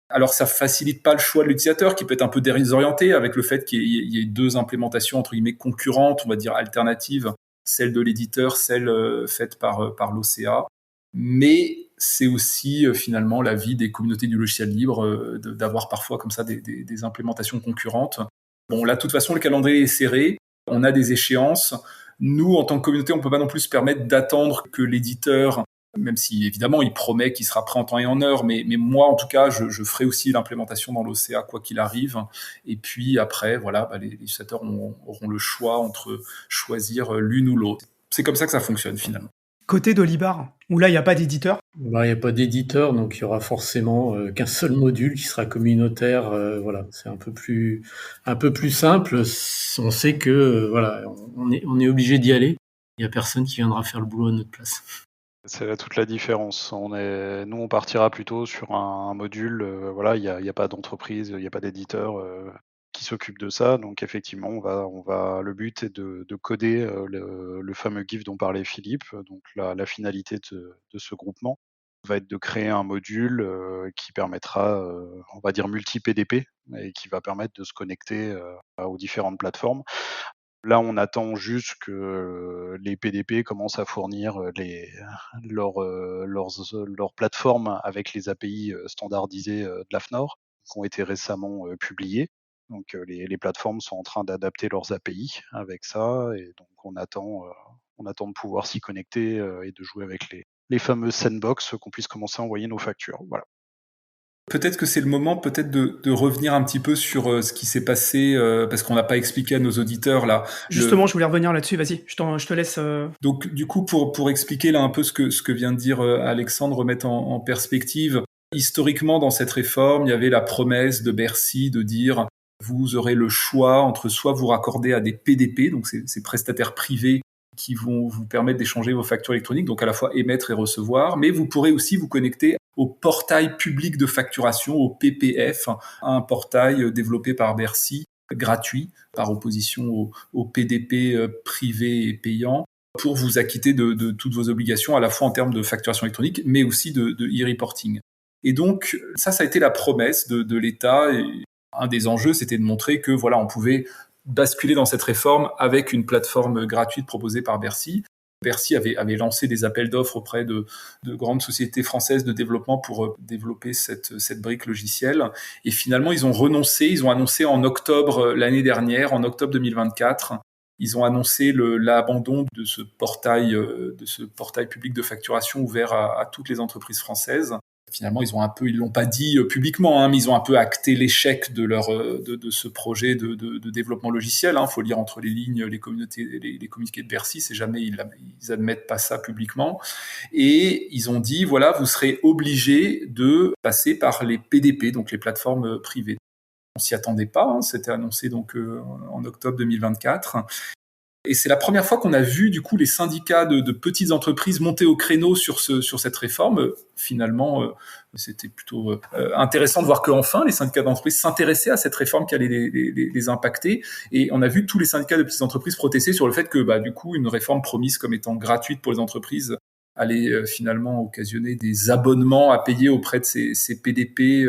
[SPEAKER 4] Alors, ça facilite pas le choix de l'utilisateur, qui peut être un peu désorienté avec le fait qu'il y ait deux implémentations, entre guillemets, concurrentes, on va dire alternatives, celle de l'éditeur, celle faite par l'OCA. Mais c'est aussi finalement la vie des communautés du logiciel libre d'avoir parfois comme ça des implémentations concurrentes. Bon, là, de toute façon, le calendrier est serré, on a des échéances. Nous, en tant que communauté, on ne peut pas non plus se permettre d'attendre que l'éditeur, même si évidemment il promet qu'il sera prêt en temps et en heure, mais moi en tout cas, je ferai aussi l'implémentation dans l'OCA quoi qu'il arrive. Et puis après, voilà, les utilisateurs auront le choix entre choisir l'une ou l'autre. C'est comme ça que ça fonctionne finalement.
[SPEAKER 1] Côté d'Olibar, où là, il n'y a pas d'éditeur.
[SPEAKER 2] Il n'y a pas d'éditeur, donc il y aura forcément qu'un seul module qui sera communautaire. Voilà, c'est un peu plus simple. On sait que voilà, on est obligé d'y aller. Il n'y a personne qui viendra faire le boulot à notre place.
[SPEAKER 3] C'est là toute la différence. Nous, on partira plutôt sur un module. Voilà, il y a pas d'entreprise, il n'y a pas d'éditeur qui s'occupe de ça. Donc effectivement, le but est de coder le fameux GIF dont parlait Philippe. Donc la finalité de ce groupement va être de créer un module qui permettra, on va dire multi-PDP, et qui va permettre de se connecter aux différentes plateformes. Là, on attend juste que les PDP commencent à fournir leurs plateformes avec les API standardisées de l'AFNOR, qui ont été récemment publiées. Donc les plateformes sont en train d'adapter leurs API avec ça, et donc on attend de pouvoir s'y connecter et de jouer avec les fameuses sandbox, qu'on puisse commencer à envoyer nos factures. Voilà.
[SPEAKER 4] Peut-être que c'est le moment de revenir un petit peu sur ce qui s'est passé, parce qu'on n'a pas expliqué à nos auditeurs là.
[SPEAKER 1] Justement, je voulais revenir là-dessus, vas-y, je te laisse.
[SPEAKER 4] Donc du coup, pour expliquer là un peu ce que vient de dire Alexandre, remettre en perspective, historiquement dans cette réforme, il y avait la promesse de Bercy de dire vous aurez le choix entre soit vous raccorder à des PDP, donc ces prestataires privés qui vont vous permettre d'échanger vos factures électroniques, donc à la fois émettre et recevoir, mais vous pourrez aussi vous connecter au portail public de facturation, au PPF, un portail développé par Bercy, gratuit, par opposition au PDP privé et payant, pour vous acquitter de toutes vos obligations, à la fois en termes de facturation électronique, mais aussi de e-reporting. Et donc, ça a été la promesse de l'État. Et un des enjeux, c'était de montrer que voilà, on pouvait basculer dans cette réforme avec une plateforme gratuite proposée par Bercy. Bercy avait lancé des appels d'offres auprès de grandes sociétés françaises de développement pour développer cette brique logicielle. Et finalement, ils ont renoncé. Ils ont annoncé en octobre l'année dernière, en octobre 2024, ils ont annoncé l'abandon de ce portail public de facturation ouvert à toutes les entreprises françaises. Finalement, ils l'ont pas dit publiquement, mais ils ont un peu acté l'échec de ce projet de développement logiciel. Faut lire entre les lignes les communiqués de Bercy, c'est jamais ils admettent pas ça publiquement. Et ils ont dit voilà, vous serez obligés de passer par les PDP, donc les plateformes privées. On s'y attendait pas, c'était annoncé donc en octobre 2024. Et c'est la première fois qu'on a vu du coup les syndicats de petites entreprises monter au créneau sur cette réforme. Finalement, c'était plutôt intéressant de voir qu'enfin les syndicats d'entreprises s'intéressaient à cette réforme qui allait les impacter. Et on a vu tous les syndicats de petites entreprises protester sur le fait que du coup une réforme promise comme étant gratuite pour les entreprises allait finalement occasionner des abonnements à payer auprès de ces PDP.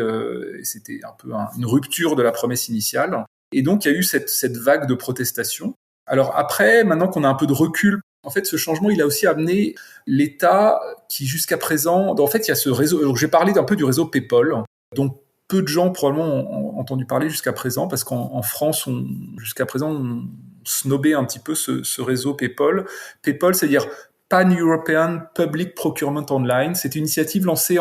[SPEAKER 4] Et c'était un peu une rupture de la promesse initiale. Et donc il y a eu cette vague de protestation. Alors après, maintenant qu'on a un peu de recul, en fait, ce changement, il a aussi amené l'État qui, jusqu'à présent, en fait, il y a ce réseau. Alors, j'ai parlé un peu du réseau PayPal, dont peu de gens probablement ont entendu parler jusqu'à présent, parce qu'en France, jusqu'à présent, on snobait un petit peu ce réseau PayPal. PayPal, c'est-à-dire Pan-European Public Procurement Online. C'est une initiative lancée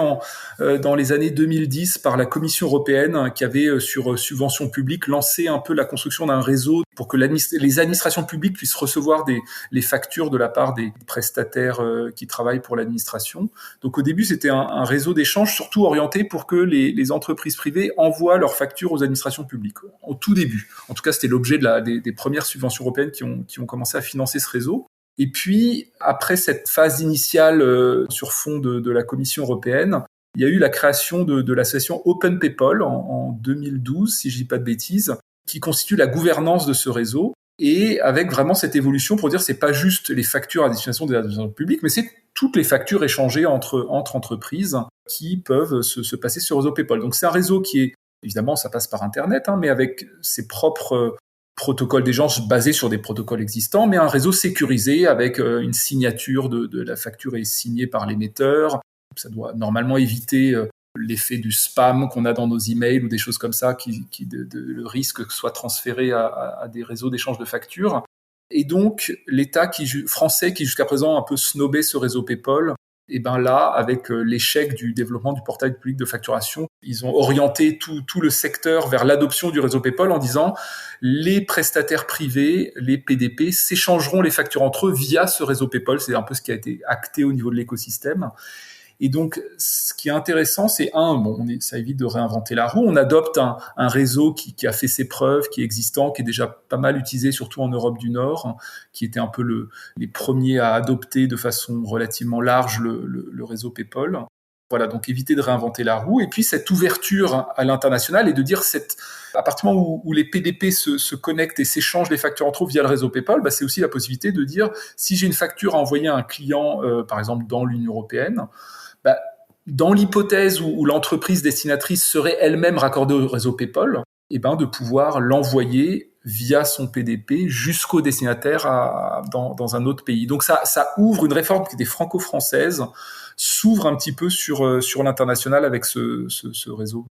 [SPEAKER 4] dans les années 2010 par la Commission européenne qui avait, sur subvention publique, lancé un peu la construction d'un réseau pour que les administrations publiques puissent recevoir les factures de la part des prestataires qui travaillent pour l'administration. Donc au début, c'était un réseau d'échange surtout orienté pour que les entreprises privées envoient leurs factures aux administrations publiques. Au tout début. En tout cas, c'était l'objet des premières subventions européennes qui ont commencé à financer ce réseau. Et puis, après cette phase initiale sur fond de la Commission européenne, il y a eu la création de l'association Open PayPal en 2012, si je dis pas de bêtises, qui constitue la gouvernance de ce réseau, et avec vraiment cette évolution pour dire c'est pas juste les factures à destination des administrations publiques, mais c'est toutes les factures échangées entre entreprises qui peuvent se passer sur le réseau PayPal. Donc c'est un réseau qui est, évidemment, ça passe par Internet, mais avec ses propres protocoles d'échange basés sur des protocoles existants, mais un réseau sécurisé avec une signature de la facture est signée par l'émetteur. Ça doit normalement éviter l'effet du spam qu'on a dans nos emails ou des choses comme ça, le risque que soit transféré à des réseaux d'échange de factures. Et donc, l'État français qui jusqu'à présent a un peu snobé ce réseau PayPal, et là, avec l'échec du développement du portail public de facturation, ils ont orienté tout le secteur vers l'adoption du réseau PayPal en disant les prestataires privés, les PDP, s'échangeront les factures entre eux via ce réseau PayPal. C'est un peu ce qui a été acté au niveau de l'écosystème. Et donc, ce qui est intéressant, c'est ça évite de réinventer la roue. On adopte un réseau qui a fait ses preuves, qui est existant, qui est déjà pas mal utilisé, surtout en Europe du Nord, qui était un peu les premiers à adopter de façon relativement large le réseau PayPal. Voilà, donc éviter de réinventer la roue. Et puis, cette ouverture à l'international et de dire à partir du moment où les PDP se connectent et s'échangent les factures entre eux via le réseau PayPal, c'est aussi la possibilité de dire si j'ai une facture à envoyer à un client, par exemple dans l'Union européenne, dans l'hypothèse où l'entreprise destinatrice serait elle-même raccordée au réseau PayPal, de pouvoir l'envoyer via son PDP jusqu'au destinataire dans un autre pays. Donc ça ouvre une réforme qui était franco-française, s'ouvre un petit peu sur l'international avec ce réseau.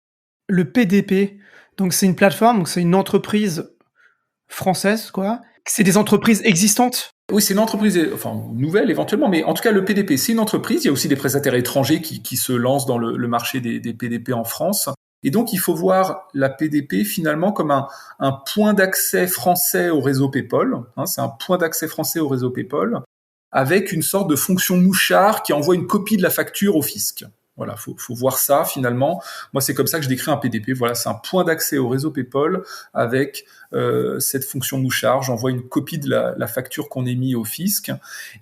[SPEAKER 1] Le PDP, donc c'est une plateforme, donc c'est une entreprise française, quoi. C'est des entreprises existantes?
[SPEAKER 4] Oui, c'est une entreprise, nouvelle éventuellement, mais en tout cas, le PDP, c'est une entreprise. Il y a aussi des prestataires étrangers qui se lancent dans le marché des PDP en France. Et donc, il faut voir la PDP finalement comme un point d'accès français au réseau PayPal. C'est un point d'accès français au réseau PayPal avec une sorte de fonction mouchard qui envoie une copie de la facture au fisc. Voilà, faut voir ça finalement. Moi, c'est comme ça que je décris un PDP. Voilà, c'est un point d'accès au réseau PayPal avec cette fonction mouchard. J'envoie une copie de la facture qu'on émet au fisc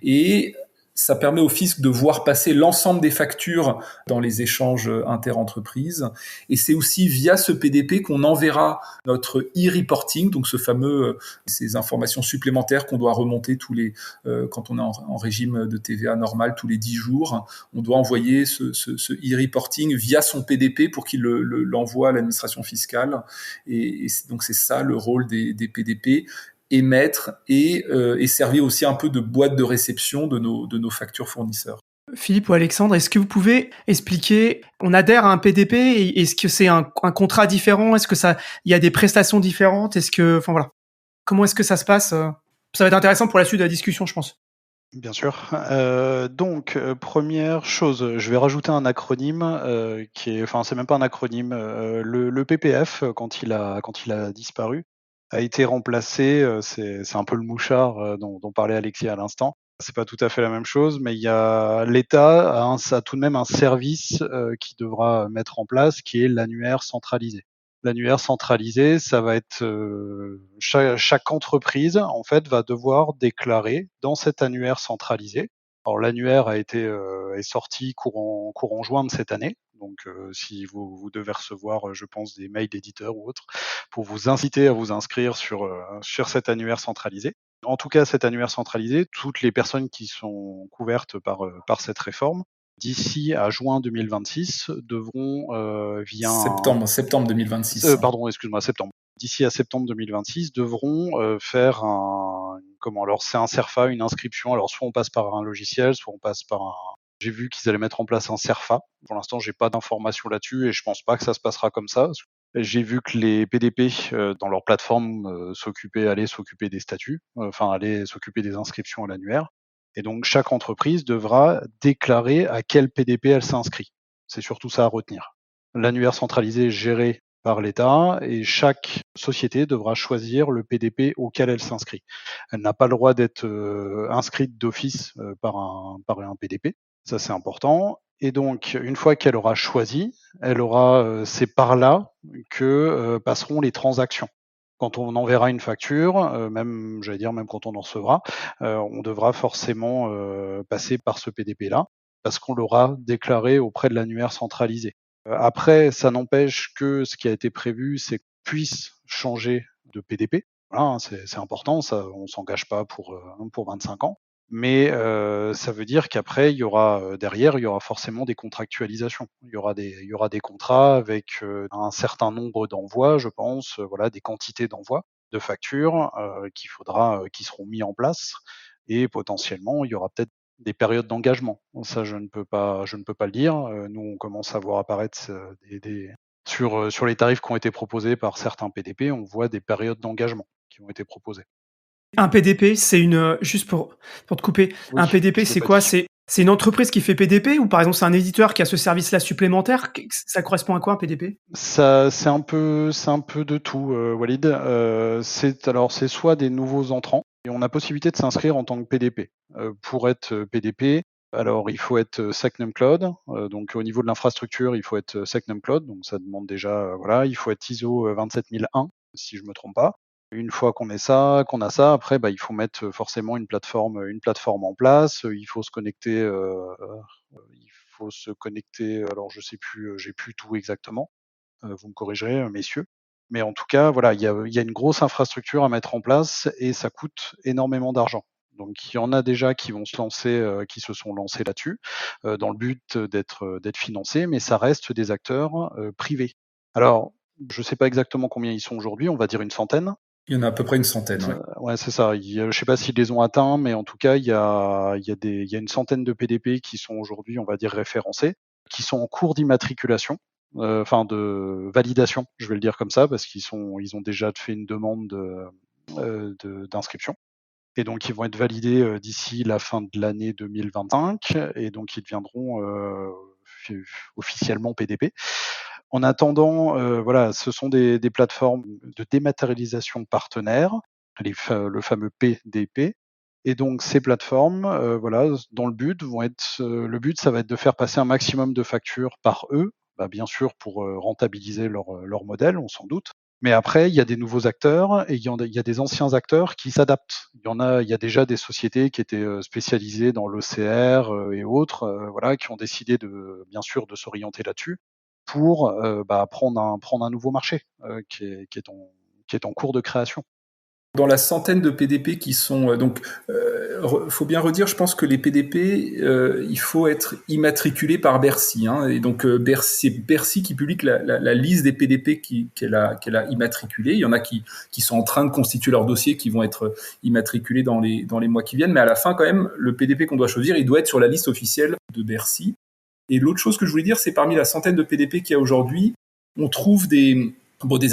[SPEAKER 4] et ça permet au fisc de voir passer l'ensemble des factures dans les échanges inter-entreprises. Et c'est aussi via ce PDP qu'on enverra notre e-reporting, donc ces informations supplémentaires qu'on doit remonter quand on est en régime de TVA normal tous les 10 jours. On doit envoyer ce e-reporting via son PDP pour qu'il l'envoie à l'administration fiscale. Et donc c'est ça le rôle des PDP. Émettre et servir aussi un peu de boîte de réception de nos factures fournisseurs.
[SPEAKER 1] Philippe ou Alexandre, est-ce que vous pouvez expliquer, on adhère à un PDP, et est-ce que c'est un contrat différent? Est-ce que il y a des prestations différentes? Comment est-ce que ça se passe? Ça va être intéressant pour la suite de la discussion, je pense.
[SPEAKER 3] Bien sûr. Donc, première chose, je vais rajouter un acronyme c'est même pas un acronyme. Le PPF, quand il a disparu, a été remplacé. C'est un peu le mouchard dont parlait Alexis à l'instant. C'est pas tout à fait la même chose, mais l'État a tout de même un service qui devra mettre en place, qui est l'annuaire centralisé. L'annuaire centralisé, ça va être chaque entreprise en fait va devoir déclarer dans cet annuaire centralisé. Alors l'annuaire est sorti courant juin de cette année. Donc si vous devez recevoir, je pense, des mails d'éditeurs ou autres pour vous inciter à vous inscrire sur cet annuaire centralisé. En tout cas, cet annuaire centralisé, toutes les personnes qui sont couvertes par cette réforme, d'ici à juin 2026, devront via
[SPEAKER 4] septembre 2026.
[SPEAKER 3] Septembre. D'ici à septembre 2026, devront faire c'est un CERFA, une inscription. Alors soit on passe par un logiciel, soit on passe par un. J'ai vu qu'ils allaient mettre en place un CERFA. Pour l'instant, j'ai pas d'informations là-dessus et je pense pas que ça se passera comme ça. J'ai vu que les PDP dans leur plateforme allaient s'occuper des statuts, allaient s'occuper des inscriptions à l'annuaire. Et donc chaque entreprise devra déclarer à quel PDP elle s'inscrit. C'est surtout ça à retenir. L'annuaire centralisé est géré par l'État et chaque société devra choisir le PDP auquel elle s'inscrit. Elle n'a pas le droit d'être inscrite d'office par un PDP. Ça, c'est important. Et donc, une fois qu'elle aura choisi, c'est par là que passeront les transactions. Quand on enverra une facture, même quand on en recevra, on devra forcément passer par ce PDP-là, parce qu'on l'aura déclaré auprès de l'annuaire centralisé. Après, ça n'empêche que ce qui a été prévu, c'est qu'on puisse changer de PDP. Voilà, c'est important, ça, on s'engage pas pour 25 ans. Mais ça veut dire qu'après, derrière, il y aura forcément des contractualisations. Il y aura des contrats avec un certain nombre d'envois, je pense, des quantités d'envois de factures qui seront mis en place. Et potentiellement, il y aura peut-être des périodes d'engagement. Ça, je ne peux pas le dire. Nous, on commence à voir apparaître sur les tarifs qui ont été proposés par certains PDP, on voit des périodes d'engagement qui ont été proposées.
[SPEAKER 1] Un PDP, c'est juste pour te couper.
[SPEAKER 3] Oui,
[SPEAKER 1] un PDP, c'est quoi? C'est une entreprise qui fait PDP, ou par exemple c'est un éditeur qui a ce service-là supplémentaire? Ça correspond à quoi un PDP?
[SPEAKER 3] Ça, c'est un peu de tout, Walid. C'est soit des nouveaux entrants et on a possibilité de s'inscrire en tant que PDP. Pour être PDP, alors il faut être Secnum Cloud. Donc au niveau de l'infrastructure, il faut être Secnum Cloud. Donc ça demande déjà, il faut être ISO 27001, si je me trompe pas. Une fois qu'on a ça, après, il faut mettre forcément une plateforme en place. Il faut se connecter. Alors je sais plus, j'ai plus tout exactement. Vous me corrigerez, messieurs. Mais en tout cas, voilà, il y a une grosse infrastructure à mettre en place et ça coûte énormément d'argent. Donc il y en a déjà qui vont se lancer, qui se sont lancés là-dessus, dans le but d'être financés, mais ça reste des acteurs privés. Alors, je ne sais pas exactement combien ils sont aujourd'hui, on va dire une centaine.
[SPEAKER 4] Il y en a à peu près une centaine.
[SPEAKER 3] Ouais, c'est ça. Je ne sais pas s'ils les ont atteints, mais en tout cas, il y a une centaine de PDP qui sont aujourd'hui, on va dire, référencés, qui sont en cours d'immatriculation, de validation, je vais le dire comme ça, parce qu'ils ont déjà fait une demande d'inscription. Et donc, ils vont être validés d'ici la fin de l'année 2025, et donc ils deviendront officiellement PDP. En attendant, ce sont des plateformes de dématérialisation partenaires, le fameux PDP, Et donc ces plateformes, dont le but, ça va être de faire passer un maximum de factures par eux, bien sûr pour rentabiliser leur modèle, on s'en doute. Mais après, il y a des nouveaux acteurs et il y a des anciens acteurs qui s'adaptent. Il y a déjà des sociétés qui étaient spécialisées dans l'OCR et autres, qui ont décidé bien sûr de s'orienter là-dessus pour prendre un nouveau marché qui est en cours de création.
[SPEAKER 4] Dans la centaine de PDP qui sont faut bien redire, je pense que les PDP, il faut être immatriculé par Bercy, hein, et donc c'est Bercy qui publie la liste des PDP qu'elle a immatriculés. Il y en a qui sont en train de constituer leur dossier, qui vont être immatriculés dans les mois qui viennent, mais à la fin quand même, le PDP qu'on doit choisir, il doit être sur la liste officielle de Bercy. Et l'autre chose que je voulais dire, c'est parmi la centaine de PDP qu'il y a aujourd'hui, on trouve des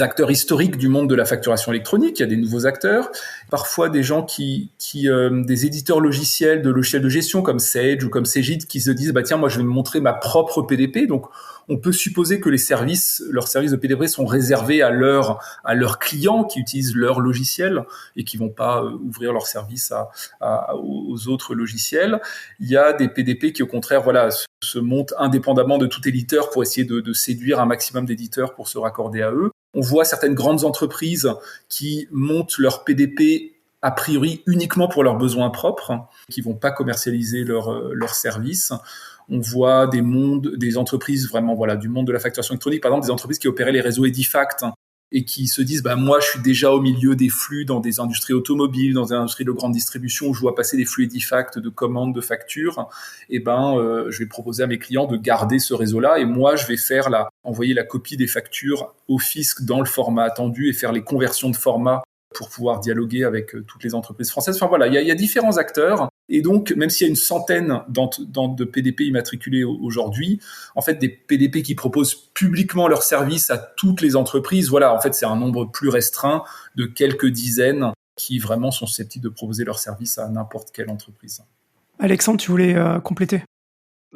[SPEAKER 4] acteurs historiques du monde de la facturation électronique, il y a des nouveaux acteurs, parfois des gens des éditeurs logiciels de gestion comme Sage ou comme Cegid qui se disent tiens, moi je vais me montrer ma propre PDP. Donc on peut supposer que leurs services de PDP sont réservés à leurs clients qui utilisent leur logiciel et qui vont pas ouvrir leur service aux autres logiciels. Il y a des PDP qui au contraire se montent indépendamment de tout éditeur pour essayer de séduire un maximum d'éditeurs pour se raccorder à eux. On voit certaines grandes entreprises qui montent leur PDP a priori uniquement pour leurs besoins propres, qui vont pas commercialiser leurs services. On voit des entreprises vraiment du monde de la facturation électronique, par exemple des entreprises qui opéraient les réseaux Edifact et qui se disent moi je suis déjà au milieu des flux dans des industries automobiles, dans des industries de grande distribution où je vois passer des flux Edifact de commandes, de factures, et je vais proposer à mes clients de garder ce réseau-là et moi je vais envoyer la copie des factures au fisc dans le format attendu et faire les conversions de format pour pouvoir dialoguer avec toutes les entreprises françaises. Il y a différents acteurs. Et donc, même s'il y a une centaine de PDP immatriculés aujourd'hui, en fait, des PDP qui proposent publiquement leurs services à toutes les entreprises, en fait, c'est un nombre plus restreint de quelques dizaines qui vraiment sont susceptibles de proposer leurs services à n'importe quelle entreprise.
[SPEAKER 1] Alexandre, tu voulais compléter ?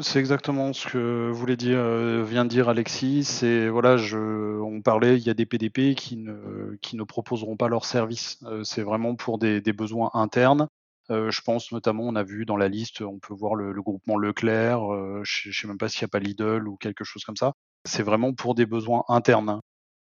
[SPEAKER 3] C'est exactement ce que vient de dire Alexis. On parlait, il y a des PDP qui ne proposeront pas leurs services. C'est vraiment pour des besoins internes. Je pense notamment, on a vu dans la liste, on peut voir le groupement Leclerc. Je sais même pas s'il n'y a pas Lidl ou quelque chose comme ça. C'est vraiment pour des besoins internes.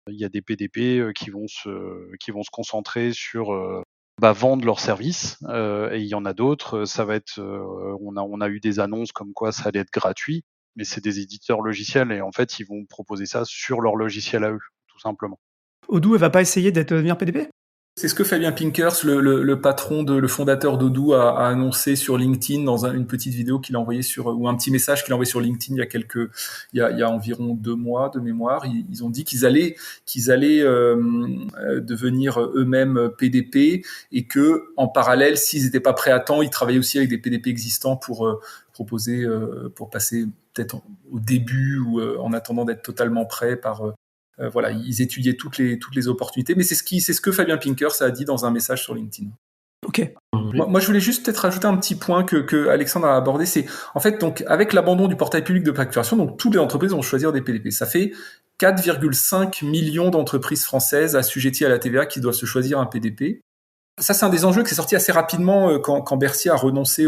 [SPEAKER 3] Il y a des PDP qui vont se concentrer sur vendre leurs services, et il y en a d'autres, ça va être on a eu des annonces comme quoi ça allait être gratuit, mais c'est des éditeurs logiciels et en fait ils vont proposer ça sur leur logiciel à eux, tout simplement.
[SPEAKER 1] Odoo, elle va pas essayer d'être devenir PDP ?
[SPEAKER 4] C'est ce que Fabien Pinkers, le fondateur d'Odoo, a annoncé sur LinkedIn dans une petite vidéo qu'il a envoyée ou un petit message qu'il a envoyé sur LinkedIn il y a environ 2 mois de mémoire. Ils ont dit qu'ils allaient devenir eux-mêmes PDP et que en parallèle, s'ils n'étaient pas prêts à temps, ils travaillaient aussi avec des PDP existants pour proposer, pour passer peut-être au début ou en attendant d'être totalement prêts ils étudiaient toutes les opportunités, mais c'est ce que Fabien Pinkers a dit dans un message sur LinkedIn.
[SPEAKER 1] Ok.
[SPEAKER 4] Moi, je voulais juste peut-être rajouter un petit point que Alexandre a abordé, c'est en fait donc avec l'abandon du portail public de facturation, donc toutes les entreprises vont choisir des PDP. Ça fait 4,5 millions d'entreprises françaises assujetties à la TVA qui doivent se choisir un PDP. Ça, c'est un des enjeux qui est sorti assez rapidement quand Bercy a renoncé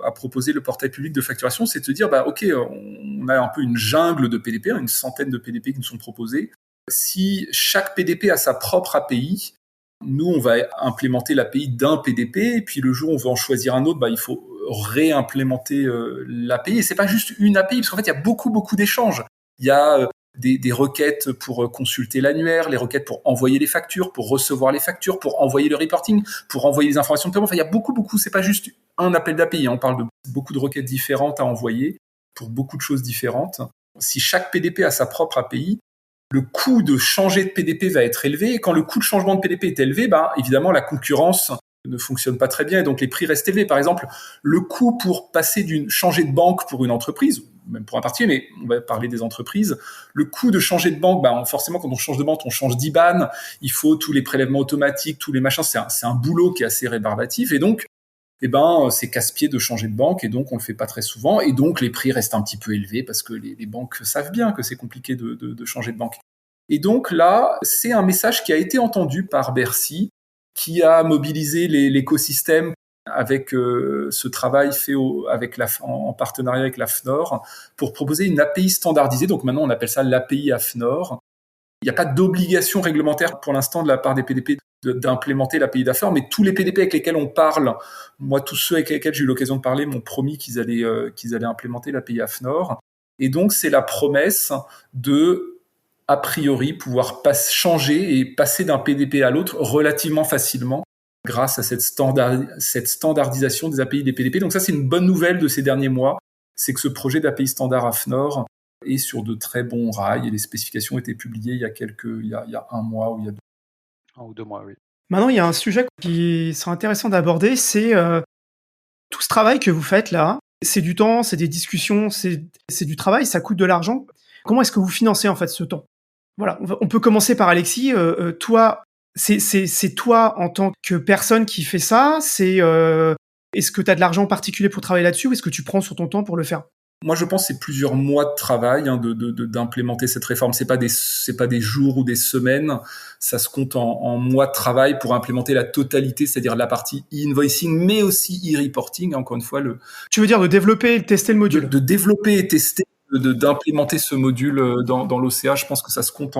[SPEAKER 4] à proposer le portail public de facturation, c'est de se dire, ok, on a un peu une jungle de PDP, une centaine de PDP qui nous sont proposés. Si chaque PDP a sa propre API, nous, on va implémenter l'API d'un PDP, et puis le jour où on veut en choisir un autre, il faut réimplémenter l'API. Et c'est pas juste une API, parce qu'en fait, il y a beaucoup, beaucoup d'échanges. Il y a des requêtes pour consulter l'annuaire, les requêtes pour envoyer les factures, pour recevoir les factures, pour envoyer le reporting, pour envoyer les informations de paiement. Il y a beaucoup, c'est pas juste un appel d'API. On parle de beaucoup de requêtes différentes à envoyer pour beaucoup de choses différentes. Si chaque PDP a sa propre API, le coût de changer de PDP va être élevé. Et quand le coût de changement de PDP est élevé, évidemment, la concurrence ne fonctionne pas très bien et donc les prix restent élevés. Par exemple, le coût pour changer de banque pour une entreprise, même pour un particulier, mais on va parler des entreprises, le coût de changer de banque, forcément quand on change de banque, on change d'IBAN, il faut tous les prélèvements automatiques, tous les machins, c'est un boulot qui est assez rébarbatif et donc c'est casse-pied de changer de banque et donc on le fait pas très souvent et donc les prix restent un petit peu élevés parce que les banques savent bien que c'est compliqué de changer de banque. Et donc là, c'est un message qui a été entendu par Bercy, qui a mobilisé l'écosystème avec ce travail fait en partenariat avec l'AFNOR pour proposer une API standardisée. Donc maintenant, on appelle ça l'API AFNOR. Il n'y a pas d'obligation réglementaire pour l'instant de la part des PDP d'implémenter l'API d'AFNOR, mais tous les PDP avec lesquels on parle, moi, tous ceux avec lesquels j'ai eu l'occasion de parler m'ont promis qu'ils allaient implémenter l'API AFNOR. Et donc, c'est la promesse de, a priori, pouvoir changer et passer d'un PDP à l'autre relativement facilement grâce à cette standardisation des API des PDP. Donc ça, c'est une bonne nouvelle de ces derniers mois, c'est que ce projet d'API standard AFNOR est sur de très bons rails et les spécifications ont été publiées il y a un mois ou il y a
[SPEAKER 3] 1 ou 2 mois, oui.
[SPEAKER 1] Maintenant, il y a un sujet qui serait intéressant d'aborder, c'est tout ce travail que vous faites là. C'est du temps, c'est des discussions, c'est du travail, ça coûte de l'argent. Comment est-ce que vous financez en fait ce temps? Voilà, on peut commencer par Alexis. Toi, c'est toi en tant que personne qui fait ça. Est-ce que tu as de l'argent particulier pour travailler là-dessus ou est-ce que tu prends sur ton temps pour le faire?
[SPEAKER 4] Moi, je pense que c'est plusieurs mois de travail d'implémenter cette réforme. C'est pas des jours ou des semaines. Ça se compte en mois de travail pour implémenter la totalité, c'est-à-dire la partie e-invoicing, mais aussi e-reporting. Encore une fois,
[SPEAKER 1] Tu veux dire de développer et de tester le module?
[SPEAKER 4] De développer et tester, d'implémenter ce module dans l'OCA. Je pense que ça se compte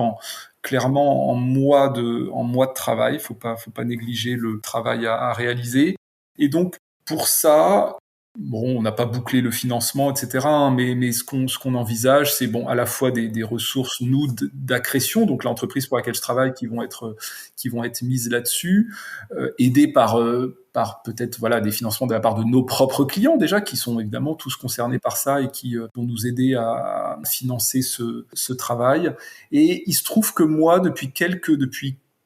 [SPEAKER 4] clairement en mois de travail. Faut pas négliger le travail à réaliser. Et donc, pour ça, bon, on n'a pas bouclé le financement, etc. Mais ce qu'on envisage, c'est à la fois des ressources, nous, d'accrétion, donc l'entreprise pour laquelle je travaille, qui vont être mises là-dessus, aidées par peut-être des financements de la part de nos propres clients déjà, qui sont évidemment tous concernés par ça et qui vont nous aider à financer ce travail. Et il se trouve que moi, depuis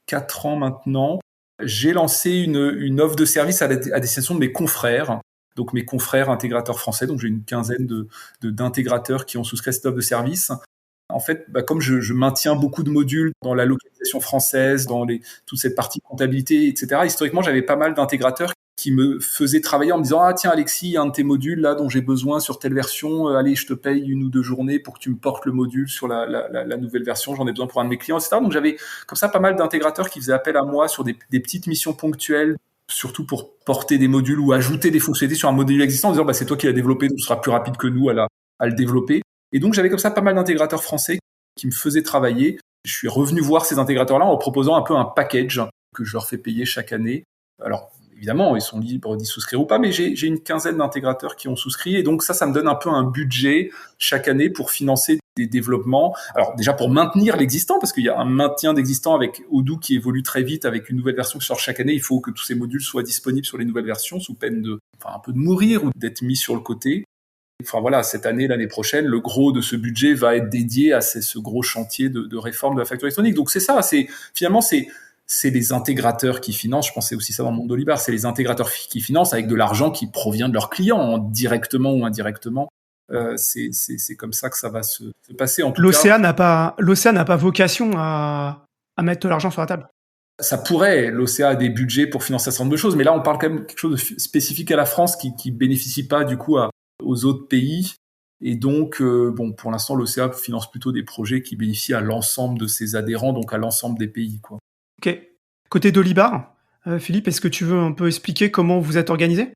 [SPEAKER 4] 4 ans maintenant, j'ai lancé une offre de service à destination de mes confrères. Donc mes confrères intégrateurs français, donc j'ai une quinzaine d'intégrateurs qui ont souscrit à cette offre de service. En fait, comme je maintiens beaucoup de modules dans la localisation française, dans toute cette partie comptabilité, etc., historiquement, j'avais pas mal d'intégrateurs qui me faisaient travailler en me disant « Ah tiens Alexis, il y a un de tes modules là dont j'ai besoin sur telle version, allez, je te paye 1 ou 2 journées pour que tu me portes le module sur la nouvelle version, j'en ai besoin pour un de mes clients, etc. » Donc j'avais comme ça pas mal d'intégrateurs qui faisaient appel à moi sur des petites missions ponctuelles, surtout pour porter des modules ou ajouter des fonctionnalités sur un module existant en disant c'est toi qui l'as développé, donc ce sera plus rapide que nous à le développer. Et donc j'avais comme ça pas mal d'intégrateurs français qui me faisaient travailler. Je suis revenu voir ces intégrateurs-là en proposant un peu un package que je leur fais payer chaque année. Alors évidemment, ils sont libres d'y souscrire ou pas, mais j'ai une quinzaine d'intégrateurs qui ont souscrit et donc ça me donne un peu un budget chaque année pour financer des développements. Alors déjà pour maintenir l'existant, parce qu'il y a un maintien d'existant avec Odoo qui évolue très vite avec une nouvelle version qui sort chaque année. Il faut que tous ces modules soient disponibles sur les nouvelles versions sous peine un peu de mourir ou d'être mis sur le côté. Enfin voilà, cette année, l'année prochaine, le gros de ce budget va être dédié à ce gros chantier de réforme de la facture électronique. Donc c'est ça, c'est les intégrateurs qui financent. Je pensais aussi ça dans le monde d'Olibar. C'est les intégrateurs qui financent avec de l'argent qui provient de leurs clients, directement ou indirectement. C'est comme ça que ça va se passer. En tout
[SPEAKER 1] L'OCA n'a pas vocation à mettre de l'argent sur la table.
[SPEAKER 4] Ça pourrait, l'OCA a des budgets pour financer un certain nombre de choses, mais là on parle quand même de quelque chose de spécifique à la France qui bénéficie pas du coup aux autres pays. Et donc, pour l'instant, l'OCA finance plutôt des projets qui bénéficient à l'ensemble de ses adhérents, donc à l'ensemble des pays, quoi.
[SPEAKER 1] Ok. Côté d'Olibar, Philippe, est-ce que tu veux un peu expliquer comment vous êtes organisé?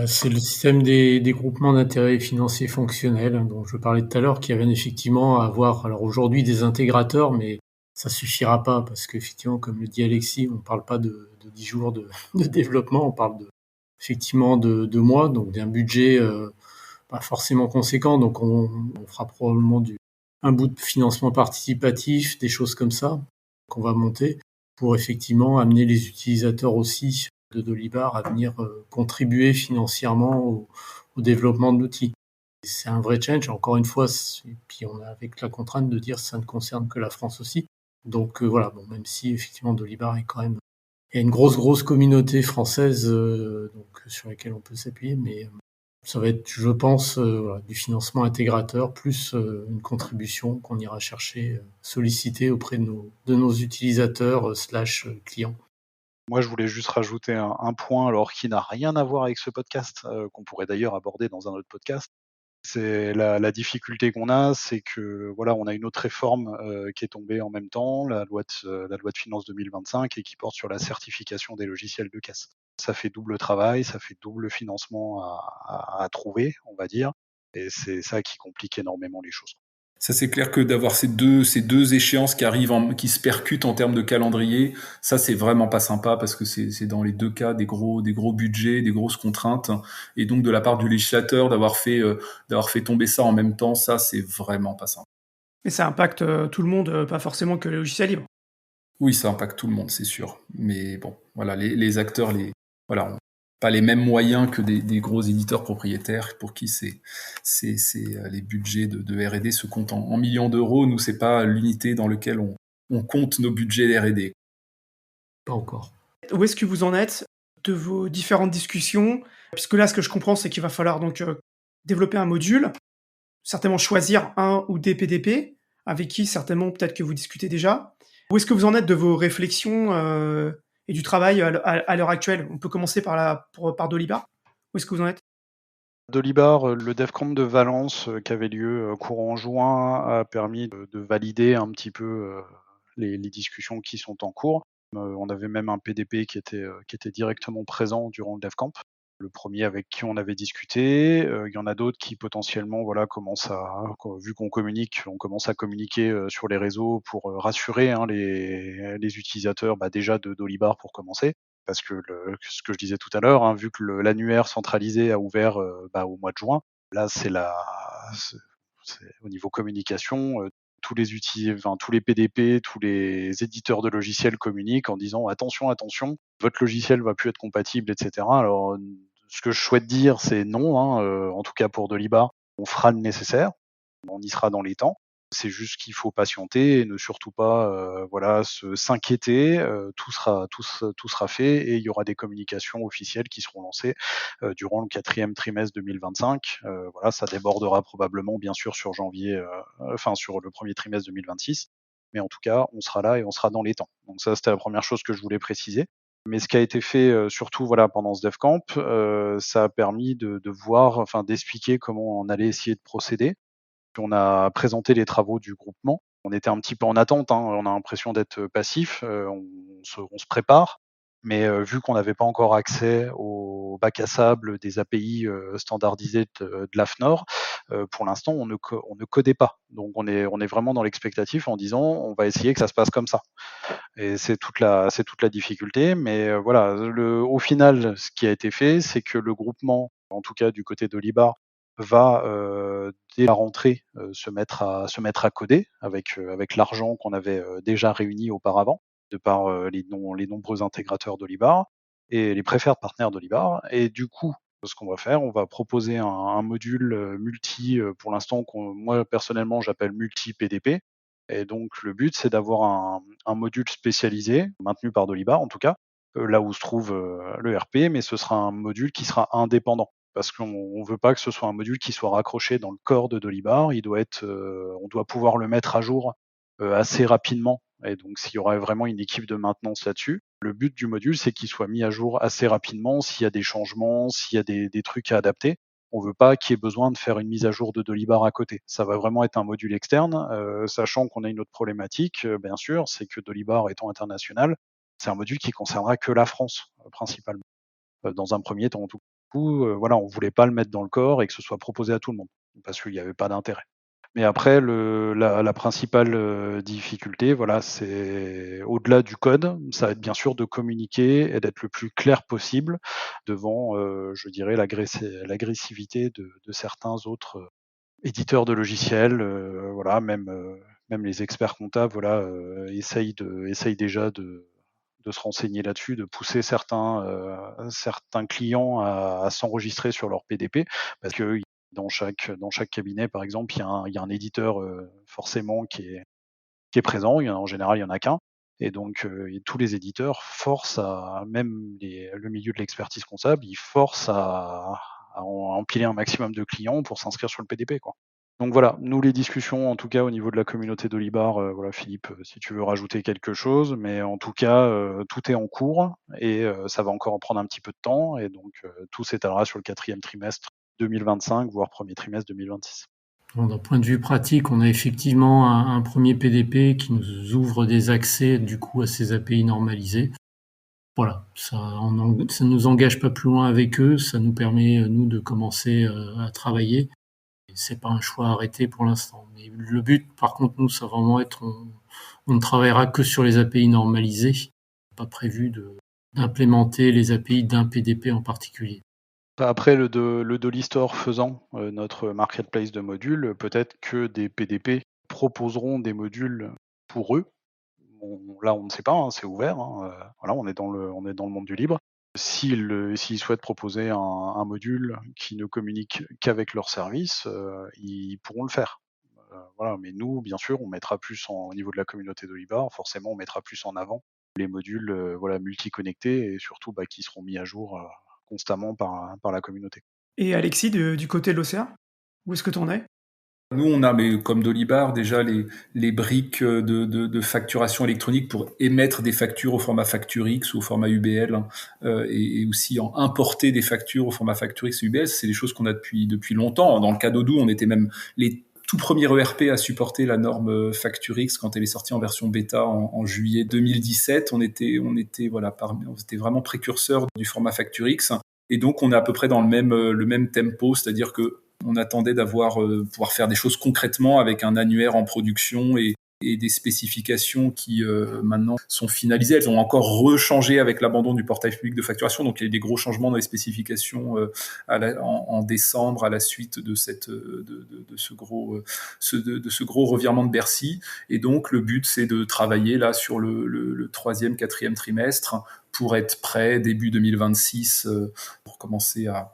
[SPEAKER 2] C'est le système des groupements d'intérêts financiers fonctionnels dont je parlais tout à l'heure, qui amène effectivement à avoir, alors aujourd'hui, des intégrateurs, mais ça suffira pas parce qu'effectivement, comme le dit Alexis, on parle pas de 10 jours de développement, on parle effectivement de mois, donc d'un budget pas forcément conséquent. Donc on fera probablement un bout de financement participatif, des choses comme ça qu'on va monter pour effectivement amener les utilisateurs aussi de Dolibar à venir contribuer financièrement au développement de l'outil. C'est un vrai change, encore une fois, et puis on a avec la contrainte de dire que ça ne concerne que la France aussi. Donc voilà, même si effectivement Dolibar est quand même... Il y a une grosse communauté française donc, sur laquelle on peut s'appuyer, mais ça va être, je pense, du financement intégrateur plus une contribution qu'on ira chercher, solliciter auprès de nos utilisateurs / clients.
[SPEAKER 3] Moi, je voulais juste rajouter un point, alors qui n'a rien à voir avec ce podcast, qu'on pourrait d'ailleurs aborder dans un autre podcast. C'est la difficulté qu'on a, c'est que voilà, on a une autre réforme qui est tombée en même temps, la loi de finances 2025, et qui porte sur la certification des logiciels de caisse. ça fait double travail, ça fait double financement à trouver, on va dire, et c'est ça qui complique énormément les choses.
[SPEAKER 4] Ça, c'est clair que d'avoir ces deux échéances qui arrivent, qui se percutent en termes de calendrier, ça, c'est vraiment pas sympa parce que c'est dans les deux cas des gros budgets, des grosses contraintes. Et donc, de la part du législateur, d'avoir fait tomber ça en même temps, ça, c'est vraiment pas sympa.
[SPEAKER 1] Mais ça impacte tout le monde, pas forcément que le logiciel libre.
[SPEAKER 4] Oui, ça impacte tout le monde, c'est sûr. Mais bon, voilà, les acteurs, voilà, ont pas les mêmes moyens que des gros éditeurs propriétaires pour qui c'est les budgets de R&D se comptent en millions d'euros. Nous, c'est pas l'unité dans laquelle on compte nos budgets de R&D.
[SPEAKER 2] Pas encore.
[SPEAKER 1] Où est-ce que vous en êtes de vos différentes discussions? Puisque là, ce que je comprends, c'est qu'il va falloir donc développer un module, certainement choisir un ou des PDP, avec qui certainement peut-être que vous discutez déjà. Où est-ce que vous en êtes de vos réflexions et du travail à l'heure actuelle? On peut commencer par Dolibar. Où est-ce que vous en êtes?
[SPEAKER 3] Dolibar, le DevCamp de Valence qui avait lieu courant juin a permis de valider un petit peu les discussions qui sont en cours. On avait même un PDP qui était directement présent durant le DevCamp. Le premier avec qui on avait discuté. Il y en a d'autres qui potentiellement commencent vu qu'on communique, on commence à communiquer sur les réseaux pour rassurer les utilisateurs déjà de Dolibar pour commencer. Parce que ce que je disais tout à l'heure, vu que l'annuaire centralisé a ouvert au mois de juin, là c'est au niveau communication, tous les PDP, tous les éditeurs de logiciels communiquent en disant attention, votre logiciel va plus être compatible, etc. Alors, ce que je souhaite dire, c'est non, en tout cas pour Dolibar, on fera le nécessaire, on y sera dans les temps. C'est juste qu'il faut patienter et ne surtout pas s'inquiéter. Tout sera fait et il y aura des communications officielles qui seront lancées durant le 4e trimestre 2025. Ça débordera probablement bien sûr sur sur le premier trimestre 2026. Mais en tout cas, on sera là et on sera dans les temps. Donc ça, c'était la première chose que je voulais préciser. Mais ce qui a été fait surtout pendant ce DevCamp, ça a permis de voir, d'expliquer comment on allait essayer de procéder. On a présenté les travaux du groupement. On était un petit peu en attente, on a l'impression d'être passif, on se prépare, mais vu qu'on n'avait pas encore accès au bac à sable des API standardisés de l'AFNOR, pour l'instant on ne codait pas. Donc on est vraiment dans l'expectative en disant on va essayer que ça se passe comme ça. Et c'est toute la difficulté, mais au final, ce qui a été fait, c'est que le groupement, en tout cas du côté de Libar, va dès la rentrée se mettre à coder avec l'argent qu'on avait déjà réuni auparavant, de par les nombreux intégrateurs d'Olibar et les preferred partners d'Olibar. Et du coup, ce qu'on va faire, on va proposer un module multi, pour l'instant, moi personnellement j'appelle multi-PDP. Et donc le but, c'est d'avoir un module spécialisé, maintenu par Dolibar en tout cas, là où se trouve le RP, mais ce sera un module qui sera indépendant. Parce qu'on ne veut pas que ce soit un module qui soit raccroché dans le corps de Dolibar. On doit pouvoir le mettre à jour assez rapidement. Et donc, s'il y aurait vraiment une équipe de maintenance là-dessus, le but du module, c'est qu'il soit mis à jour assez rapidement s'il y a des changements, s'il y a des trucs à adapter. On ne veut pas qu'il y ait besoin de faire une mise à jour de Dolibar à côté. Ça va vraiment être un module externe, sachant qu'on a une autre problématique, bien sûr, c'est que Dolibar étant international, c'est un module qui concernera que la France, principalement, dans un premier temps en tout cas. On voulait pas le mettre dans le corps et que ce soit proposé à tout le monde, parce qu'il n'y avait pas d'intérêt. Mais après, la principale difficulté, c'est au-delà du code, ça va être bien sûr de communiquer et d'être le plus clair possible devant, je dirais, l'agressivité de certains autres éditeurs de logiciels. Même les experts comptables, essayent déjà de se renseigner là-dessus, de pousser certains clients à s'enregistrer sur leur PDP, parce que dans chaque cabinet, par exemple, il y a un éditeur forcément qui est présent. En général, il y en a qu'un. Et donc, tous les éditeurs forcent même le milieu de l'expertise comptable, ils forcent à empiler un maximum de clients pour s'inscrire sur le PDP, quoi. Donc voilà, nous les discussions, en tout cas au niveau de la communauté d'Olibar, Philippe, si tu veux rajouter quelque chose, mais en tout cas, tout est en cours et ça va encore en prendre un petit peu de temps, et donc tout s'étalera sur le 4e trimestre 2025, voire premier trimestre 2026.
[SPEAKER 2] D'un point de vue pratique, on a effectivement un premier PDP qui nous ouvre des accès du coup à ces API normalisées. Voilà, ça nous engage pas plus loin avec eux, ça nous permet, nous, de commencer à travailler. Et c'est pas un choix arrêté pour l'instant. Mais le but, par contre, nous, ça va vraiment être, on ne travaillera que sur les API normalisées. Pas prévu d'implémenter les API d'un PDP en particulier.
[SPEAKER 3] Après, le Dolly Store faisant notre marketplace de modules, peut-être que des PDP proposeront des modules pour eux. Là, on ne sait pas, hein, c'est ouvert. Voilà, on est dans le monde du libre. S'ils souhaitent proposer un module qui ne communique qu'avec leur service, ils pourront le faire. Voilà, mais nous, bien sûr, on mettra plus au niveau de la communauté d'Olibar, forcément, on mettra plus en avant les modules multi-connectés et surtout qui seront mis à jour constamment par la communauté.
[SPEAKER 1] Et Alexis, du côté de l'OCR, où est-ce que tu en es?
[SPEAKER 4] Nous, on a, mais comme Dolibar, déjà les briques de facturation électronique pour émettre des factures au format FactureX ou au format UBL, et aussi en importer des factures au format FactureX et UBL. C'est des choses qu'on a depuis longtemps. Dans le cas d'Odoo, on était même les tout premiers ERP à supporter la norme FactureX quand elle est sortie en version bêta en juillet 2017. On était vraiment précurseurs du format FactureX. Et donc, on est à peu près dans le même tempo, c'est-à-dire que on attendait pouvoir faire des choses concrètement avec un annuaire en production et des spécifications qui maintenant sont finalisées. Elles ont encore rechangé avec l'abandon du portail public de facturation. Donc il y a eu des gros changements dans les spécifications en décembre à la suite de ce gros revirement de Bercy. Et donc le but, c'est de travailler là sur le 3e, 4e trimestre pour être prêt début 2026 pour commencer à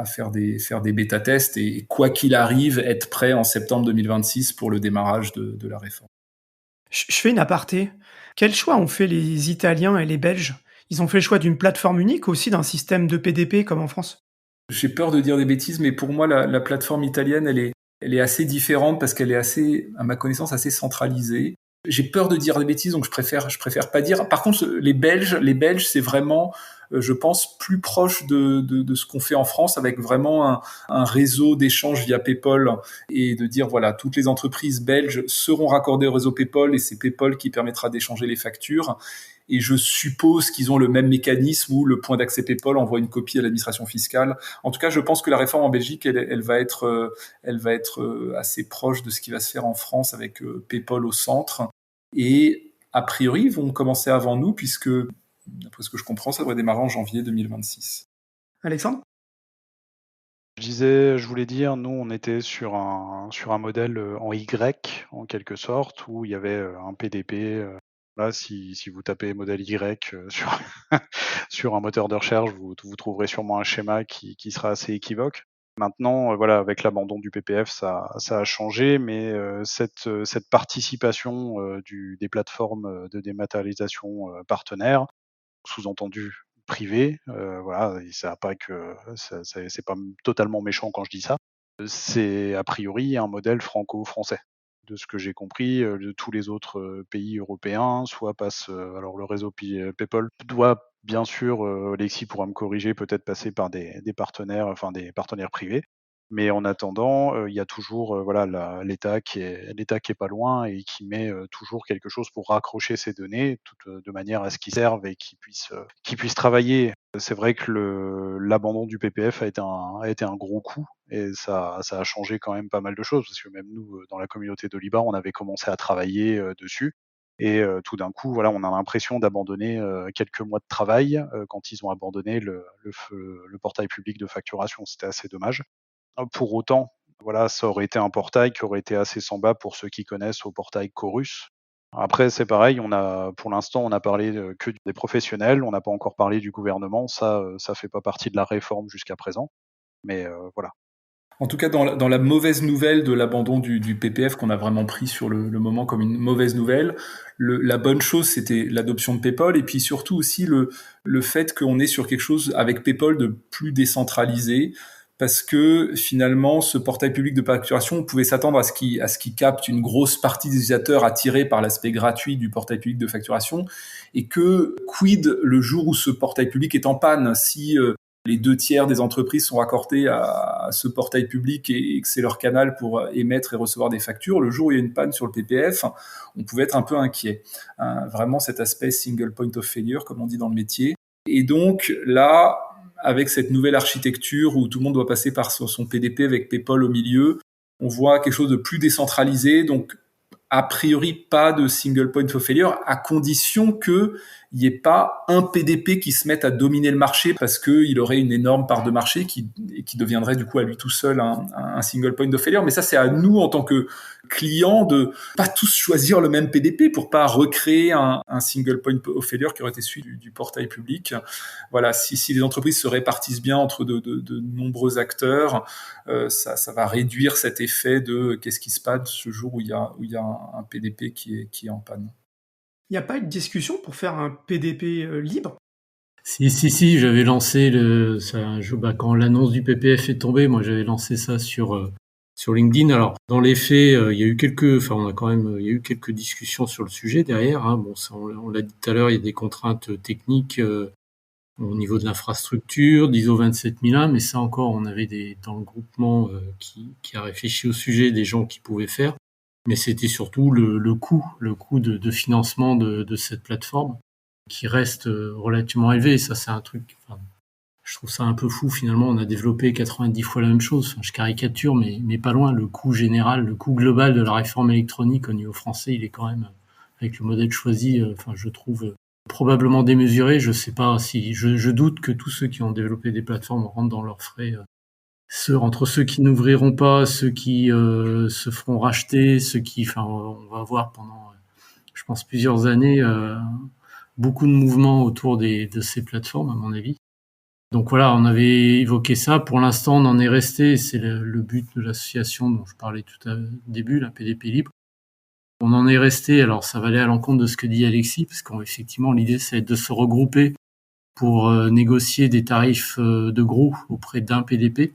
[SPEAKER 4] faire des bêta-tests et quoi qu'il arrive, être prêt en septembre 2026 pour le démarrage de la réforme.
[SPEAKER 1] Je fais une aparté. Quel choix ont fait les Italiens et les Belges? Ils ont fait le choix d'une plateforme unique, aussi d'un système de PDP comme en France?
[SPEAKER 4] J'ai peur de dire des bêtises, mais pour moi, la plateforme italienne, elle est assez différente parce qu'elle est assez, à ma connaissance, assez centralisée. J'ai peur de dire des bêtises, donc je préfère pas dire. Par contre, les Belges, c'est vraiment, je pense, plus proche de ce qu'on fait en France, avec vraiment un réseau d'échanges via PayPal, et de dire, voilà, toutes les entreprises belges seront raccordées au réseau PayPal, et c'est PayPal qui permettra d'échanger les factures. Et je suppose qu'ils ont le même mécanisme où le point d'accès PayPal envoie une copie à l'administration fiscale. En tout cas, je pense que la réforme en Belgique, elle va être assez proche de ce qui va se faire en France avec PayPal au centre. Et a priori, ils vont commencer avant nous, puisque, d'après ce que je comprends, ça devrait démarrer en janvier 2026.
[SPEAKER 1] Alexandre?
[SPEAKER 3] Je voulais dire, nous, on était sur un modèle en Y, en quelque sorte, où il y avait un PDP. Là, si vous tapez modèle Y sur un moteur de recherche, vous trouverez sûrement un schéma qui sera assez équivoque. Maintenant, voilà, avec l'abandon du PPF, ça a changé, mais cette participation des plateformes de dématérialisation partenaires, sous-entendu privées, voilà, et ça a pas que c'est pas totalement méchant quand je dis ça. C'est a priori un modèle franco-français. De ce que j'ai compris, de tous les autres pays européens, soit passe alors le réseau PayPal doit bien sûr, Alexis pourra me corriger, peut-être passer par des partenaires, enfin des partenaires privés. Mais en attendant, il y a toujours voilà l'État qui est pas loin et qui met toujours quelque chose pour raccrocher ces données, de manière à ce qu'ils servent et qu'ils puissent travailler. C'est vrai que l'abandon du PPF a été un gros coup et ça a changé quand même pas mal de choses, parce que même nous, dans la communauté d'Olibar, on avait commencé à travailler dessus. Et tout d'un coup, voilà, on a l'impression d'abandonner quelques mois de travail quand ils ont abandonné le portail public de facturation. C'était assez dommage. Pour autant, voilà, ça aurait été un portail qui aurait été assez semblable pour ceux qui connaissent au portail Chorus. Après, c'est pareil, pour l'instant, on a parlé que des professionnels, on n'a pas encore parlé du gouvernement. Ça fait pas partie de la réforme jusqu'à présent. Mais voilà.
[SPEAKER 4] En tout cas, dans la mauvaise nouvelle de l'abandon du PPF qu'on a vraiment pris sur le moment comme une mauvaise nouvelle, la bonne chose, c'était l'adoption de PayPal, et puis surtout aussi le fait qu'on est sur quelque chose avec PayPal de plus décentralisé, parce que finalement, ce portail public de facturation, on pouvait s'attendre à ce qu'il capte une grosse partie des utilisateurs attirés par l'aspect gratuit du portail public de facturation, et que quid le jour où ce portail public est en panne, si les 2/3 des entreprises sont raccordées à ce portail public et que c'est leur canal pour émettre et recevoir des factures. Le jour où il y a une panne sur le PPF, on pouvait être un peu inquiet. Vraiment cet aspect single point of failure, comme on dit dans le métier. Et donc là, avec cette nouvelle architecture où tout le monde doit passer par son PDP avec PayPal au milieu, on voit quelque chose de plus décentralisé. Donc, a priori, pas de single point of failure, à condition qu'il n'y ait pas un PDP qui se mette à dominer le marché parce qu'il aurait une énorme part de marché qui deviendrait du coup à lui tout seul un single point of failure. Mais ça, c'est à nous en tant que clients de pas tous choisir le même PDP pour pas recréer un single point of failure qui aurait été celui du portail public. Voilà, si les entreprises se répartissent bien entre de nombreux acteurs, ça va réduire cet effet de qu'est-ce qui se passe ce jour où il y a un PDP qui est en panne.
[SPEAKER 1] Il n'y a pas eu de discussion pour faire un PDP libre?
[SPEAKER 2] Si, j'avais lancé quand l'annonce du PPF est tombée, moi j'avais lancé ça sur LinkedIn. Alors, dans les faits, il y a eu quelques discussions sur le sujet derrière, hein. Bon, ça, on l'a dit tout à l'heure, il y a des contraintes techniques au niveau de l'infrastructure, d'ISO 27001, mais ça encore, on avait dans le groupement qui a réfléchi au sujet, des gens qui pouvaient faire. Mais c'était surtout le coût de financement de cette plateforme qui reste relativement élevé. Et ça, c'est un truc, je trouve ça un peu fou. Finalement, on a développé 90 fois la même chose. Enfin, je caricature, mais pas loin. Le coût général, le coût global de la réforme électronique au niveau français, il est quand même, avec le modèle choisi, je trouve probablement démesuré. Je sais pas si, je doute que tous ceux qui ont développé des plateformes rentrent dans leurs frais. Entre ceux qui n'ouvriront pas, ceux qui se feront racheter, on va avoir pendant, je pense, plusieurs années, beaucoup de mouvements autour de ces plateformes, à mon avis. Donc voilà, on avait évoqué ça. Pour l'instant, on en est resté. C'est le but de l'association dont je parlais tout au début, la PDP Libre. On en est resté. Alors, ça va aller à l'encontre de ce que dit Alexis, parce qu'effectivement, l'idée, c'est de se regrouper pour négocier des tarifs de gros auprès d'un PDP.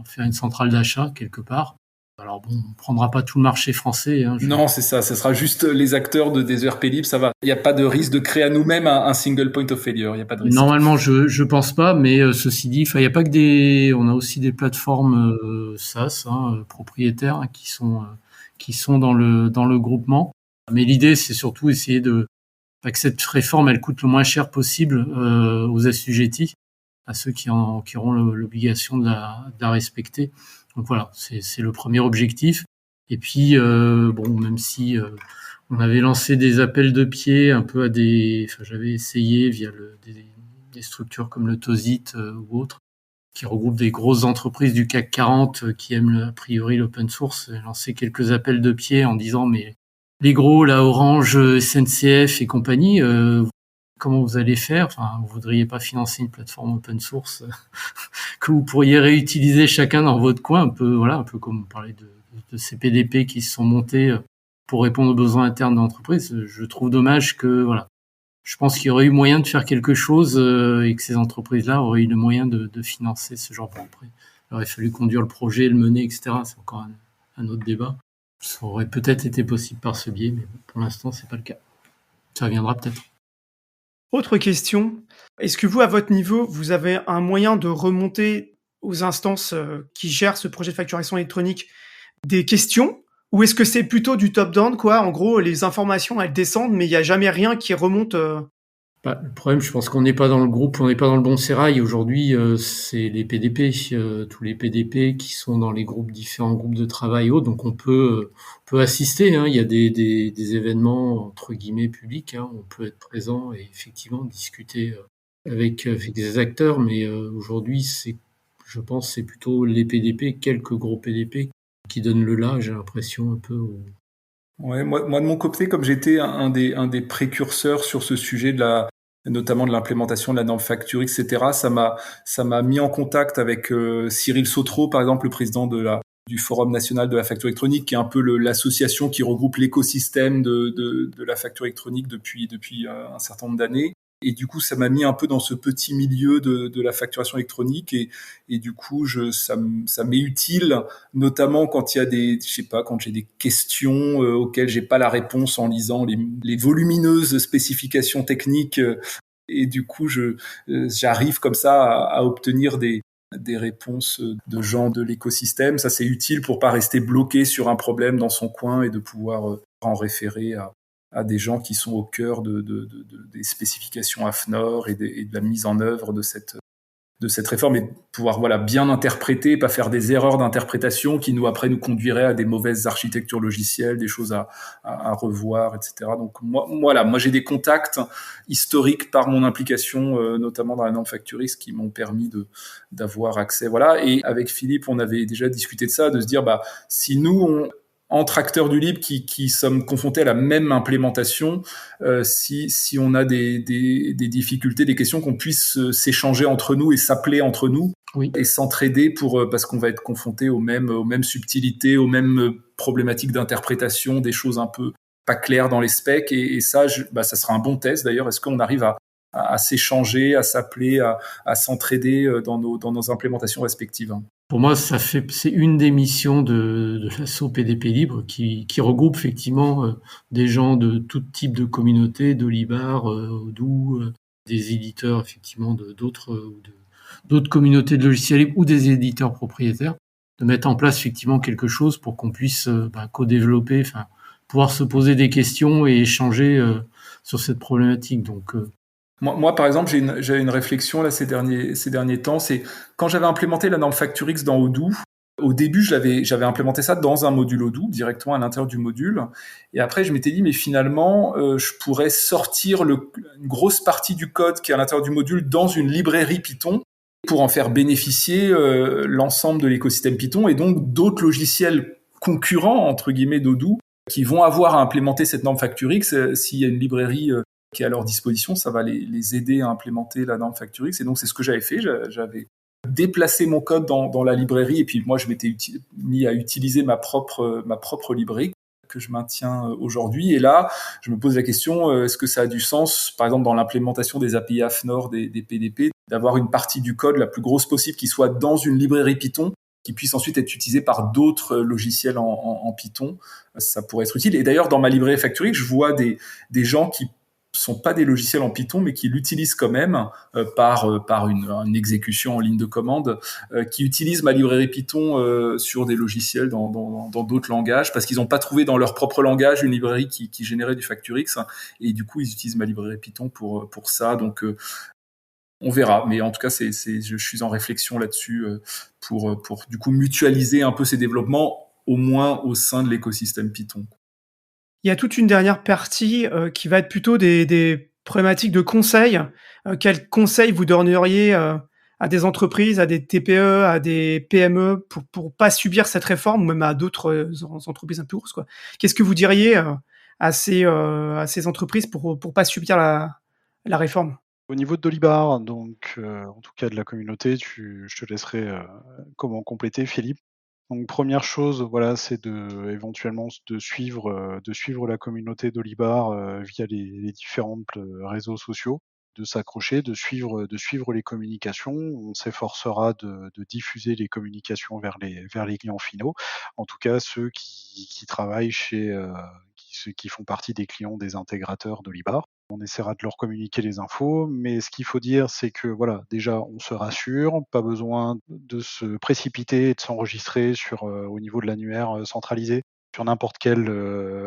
[SPEAKER 2] Faire une centrale d'achat quelque part. Alors bon, on prendra pas tout le marché français. Hein,
[SPEAKER 4] Non, c'est ça. Ce sera juste les acteurs des ERP libres. Ça va. Il n'y a pas de risque de créer à nous-mêmes un single point of failure. Il n'y a pas de risque.
[SPEAKER 2] Normalement, je pense pas. Mais ceci dit, il y a pas que on a aussi des plateformes SaaS propriétaires qui sont dans le groupement. Mais l'idée, c'est surtout essayer que cette réforme, elle coûte le moins cher possible aux assujettis, à ceux qui auront l'obligation de la respecter. Donc voilà, c'est le premier objectif. Et puis, même si on avait lancé des appels de pied un peu j'avais essayé via des structures comme le TOSIT ou autres, qui regroupent des grosses entreprises du CAC 40 qui aiment a priori l'open source, lancé quelques appels de pied en disant mais les gros, la Orange, SNCF et compagnie, comment vous allez faire? Vous voudriez pas financer une plateforme open source que vous pourriez réutiliser chacun dans votre coin, un peu comme on parlait de ces PDP qui se sont montés pour répondre aux besoins internes de l'entreprise. Je trouve dommage que, je pense qu'il y aurait eu moyen de faire quelque chose et que ces entreprises-là auraient eu le moyen de financer ce genre de projet. Il aurait fallu conduire le projet, le mener, etc. C'est encore un autre débat. Ça aurait peut-être été possible par ce biais, mais pour l'instant, c'est pas le cas. Ça viendra peut-être.
[SPEAKER 1] Autre question, est-ce que vous, à votre niveau, vous avez un moyen de remonter aux instances qui gèrent ce projet de facturation électronique des questions? Ou est-ce que c'est plutôt du top-down, quoi? En gros, les informations, elles descendent, mais il n'y a jamais rien qui remonte
[SPEAKER 2] Le problème, je pense qu'on n'est pas dans le groupe, on n'est pas dans le bon sérail. Aujourd'hui, c'est les PDP, tous les PDP qui sont dans les différents groupes de travail et autres. Donc on peut assister. Hein. Il y a des événements entre guillemets publics. Hein. On peut être présent et effectivement discuter avec des acteurs. Mais aujourd'hui, je pense, c'est plutôt les PDP, quelques gros PDP qui donnent le là. J'ai l'impression un peu.
[SPEAKER 4] Ouais, moi de mon côté, comme j'étais un des précurseurs sur ce sujet notamment de l'implémentation de la norme facture, etc., ça m'a mis en contact avec Cyril Sautreau, par exemple, le président du Forum national de la facture électronique, qui est un peu l'association qui regroupe l'écosystème de la facture électronique depuis un certain nombre d'années. Et du coup, ça m'a mis un peu dans ce petit milieu de la facturation électronique et du coup, ça m'est utile, notamment quand il y a quand j'ai des questions auxquelles j'ai pas la réponse en lisant les volumineuses spécifications techniques Et du coup, j'arrive comme ça à obtenir des réponses de gens de l'écosystème. Ça, c'est utile pour pas rester bloqué sur un problème dans son coin et de pouvoir en référer à des gens qui sont au cœur des spécifications AFNOR et de la mise en œuvre de cette réforme, et pouvoir bien interpréter, pas faire des erreurs d'interprétation qui après nous conduiraient à des mauvaises architectures logicielles, des choses à revoir, etc. Donc moi j'ai des contacts historiques par mon implication, notamment dans la norme Facturix, qui m'ont permis d'avoir accès. Et avec Philippe, on avait déjà discuté de ça, de se dire si nous entre acteurs du libre qui sommes confrontés à la même implémentation, si on a des difficultés, des questions, qu'on puisse s'échanger entre nous et s'appeler entre nous,
[SPEAKER 2] Oui.
[SPEAKER 4] Et s'entraider parce qu'on va être confrontés aux mêmes subtilités, aux mêmes problématiques d'interprétation, des choses un peu pas claires dans les specs, et ça, ça sera un bon test d'ailleurs. Est-ce qu'on arrive à s'échanger, à s'appeler, à s'entraider dans nos implémentations respectives?
[SPEAKER 2] Pour moi, c'est une des missions de l'asso PDP Libre qui regroupe effectivement des gens de tout type de communautés, d'Olibar, Odoo, des éditeurs effectivement d'autres communautés de logiciels libres ou des éditeurs propriétaires, de mettre en place effectivement quelque chose pour qu'on puisse co-développer, pouvoir se poser des questions et échanger sur cette problématique. Donc
[SPEAKER 4] moi, par exemple, j'ai une réflexion là ces derniers temps. C'est quand j'avais implémenté la norme Facturix dans Odoo. Au début, j'avais implémenté ça dans un module Odoo, directement à l'intérieur du module. Et après, je m'étais dit, mais finalement, je pourrais sortir une grosse partie du code qui est à l'intérieur du module dans une librairie Python pour en faire bénéficier l'ensemble de l'écosystème Python, et donc d'autres logiciels concurrents, entre guillemets, d'Odoo, qui vont avoir à implémenter cette norme Facturix. S'il y a une librairie qui est à leur disposition, ça va les aider à implémenter la norme Facturix. Et donc, c'est ce que j'avais fait. J'avais déplacé mon code dans la librairie, et puis moi, je m'étais mis à utiliser ma propre librairie que je maintiens aujourd'hui. Et là, je me pose la question, est-ce que ça a du sens, par exemple, dans l'implémentation des API AFNOR des PDP, d'avoir une partie du code la plus grosse possible qui soit dans une librairie Python, qui puisse ensuite être utilisée par d'autres logiciels en Python? Ça pourrait être utile. Et d'ailleurs, dans ma librairie Facturix, je vois des gens qui sont pas des logiciels en Python, mais qui l'utilisent quand même par une exécution en ligne de commande, qui utilisent ma librairie Python sur des logiciels dans d'autres langages, parce qu'ils n'ont pas trouvé dans leur propre langage une librairie qui générait du Facturix, et du coup ils utilisent ma librairie Python pour ça. Donc on verra, mais en tout cas je suis en réflexion là-dessus pour du coup mutualiser un peu ces développements, au moins au sein de l'écosystème Python.
[SPEAKER 1] Il y a toute une dernière partie qui va être plutôt des problématiques de conseils. Quels conseils vous donneriez à des entreprises, à des TPE, à des PME pour pas subir cette réforme, ou même à d'autres entreprises un peu grosses, quoi? Qu'est-ce que vous diriez à ces entreprises pour pas subir la réforme?
[SPEAKER 3] Au niveau de Dolibar, donc en tout cas de la communauté, je te laisserai comment compléter, Philippe. Donc première chose, voilà, c'est éventuellement de suivre la communauté d'Olibar via les différents réseaux sociaux, de s'accrocher, de suivre les communications. On s'efforcera de diffuser les communications vers les clients finaux. En tout cas, ceux qui travaillent ceux qui font partie des clients des intégrateurs d'Olibar. On essaiera de leur communiquer les infos, mais ce qu'il faut dire, c'est que voilà, déjà, on se rassure, pas besoin de se précipiter et de s'enregistrer au niveau de l'annuaire centralisé sur n'importe quel.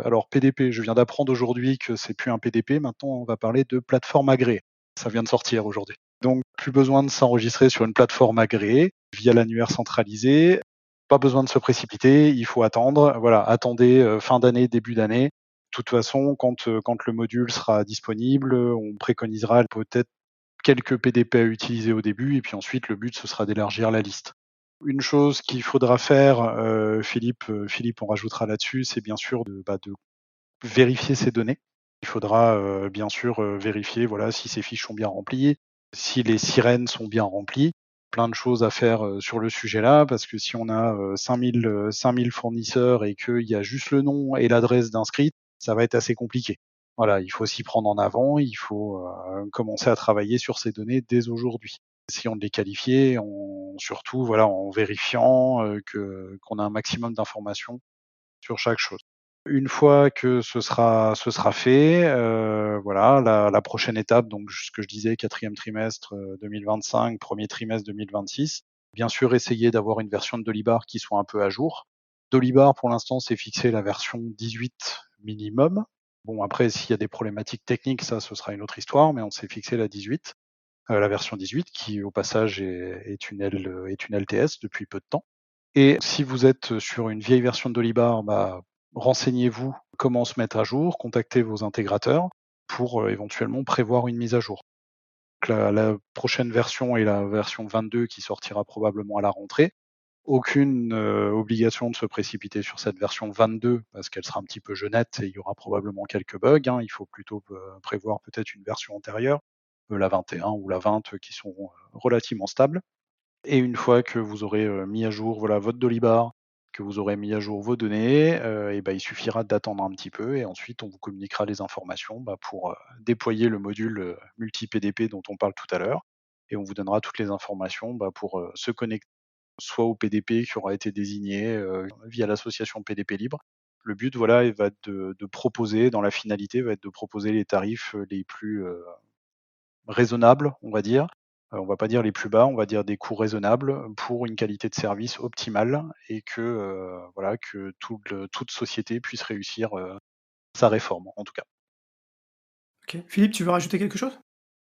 [SPEAKER 3] Alors PDP, je viens d'apprendre aujourd'hui que c'est plus un PDP. Maintenant, on va parler de plateforme agréée. Ça vient de sortir aujourd'hui. Donc, plus besoin de s'enregistrer sur une plateforme agréée via l'annuaire centralisé. Pas besoin de se précipiter. Il faut attendre. Voilà, attendez fin d'année, début d'année. De toute façon, quand le module sera disponible, on préconisera peut-être quelques PDP à utiliser au début, et puis ensuite le but ce sera d'élargir la liste. Une chose qu'il faudra faire, Philippe, on rajoutera là-dessus, c'est bien sûr de vérifier ces données. Il faudra bien sûr vérifier voilà, si ces fiches sont bien remplies, si les sirènes sont bien remplies. Plein de choses à faire sur le sujet-là, parce que si on a 5000 fournisseurs et qu'il y a juste le nom et l'adresse d'inscrit, ça va être assez compliqué. Voilà, il faut s'y prendre en avant, il faut commencer à travailler sur ces données dès aujourd'hui. Essayons de les qualifier, surtout voilà, en vérifiant qu'on a un maximum d'informations sur chaque chose. Une fois que ce sera fait, voilà, la prochaine étape, donc ce que je disais, 4e trimestre 2025, premier trimestre 2026. Bien sûr, essayer d'avoir une version de Dolibar qui soit un peu à jour. Dolibar, pour l'instant, c'est fixé la version 18 minimum. Bon, après, s'il y a des problématiques techniques, ça, ce sera une autre histoire, mais on s'est fixé la 18, la version 18, qui au passage est une LTS depuis peu de temps. Et si vous êtes sur une vieille version de Dolibar, renseignez-vous comment se mettre à jour, contactez vos intégrateurs pour éventuellement prévoir une mise à jour. Donc la prochaine version est la version 22 qui sortira probablement à la rentrée. Aucune obligation de se précipiter sur cette version 22 parce qu'elle sera un petit peu jeunette et il y aura probablement quelques bugs. Il faut plutôt prévoir peut-être une version antérieure, la 21 ou la 20 qui sont relativement stables. Et une fois que vous aurez mis à jour votre Dolibar, que vous aurez mis à jour vos données, il suffira d'attendre un petit peu et ensuite on vous communiquera les informations pour déployer le module multi-PDP dont on parle tout à l'heure. Et on vous donnera toutes les informations pour se connecter soit au PDP qui aura été désigné via l'association PDP Libre. Le but, va être de proposer, dans la finalité, va être de proposer les tarifs les plus raisonnables, on va dire. On va pas dire les plus bas, on va dire des coûts raisonnables pour une qualité de service optimale et que toute société puisse réussir sa réforme, en tout cas.
[SPEAKER 1] Ok. Philippe, tu veux rajouter quelque chose ?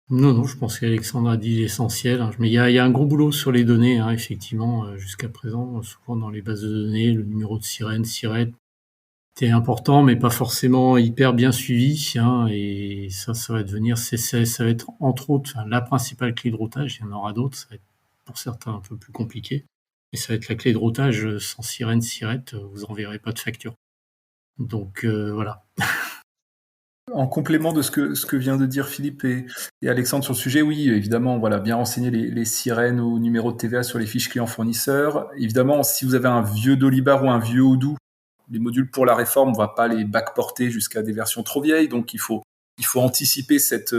[SPEAKER 2] Non, je pense qu'Alexandre a dit l'essentiel. Mais il y a un gros boulot sur les données, effectivement, jusqu'à présent. Souvent dans les bases de données, le numéro de sirène, SIRET, était important, mais pas forcément hyper bien suivi. Et ça va devenir, ça va être entre autres la principale clé de routage. Il y en aura d'autres, ça va être pour certains un peu plus compliqué. Mais ça va être la clé de routage. Sans sirène, SIRET, vous enverrez pas de facture. Donc voilà.
[SPEAKER 4] En complément de ce que vient de dire Philippe et Alexandre sur le sujet, oui, évidemment, bien renseigner les sirènes ou numéros de TVA sur les fiches clients fournisseurs. Évidemment, si vous avez un vieux Dolibar ou un vieux Odoo, les modules pour la réforme, on va pas les backporter jusqu'à des versions trop vieilles, donc il faut anticiper cette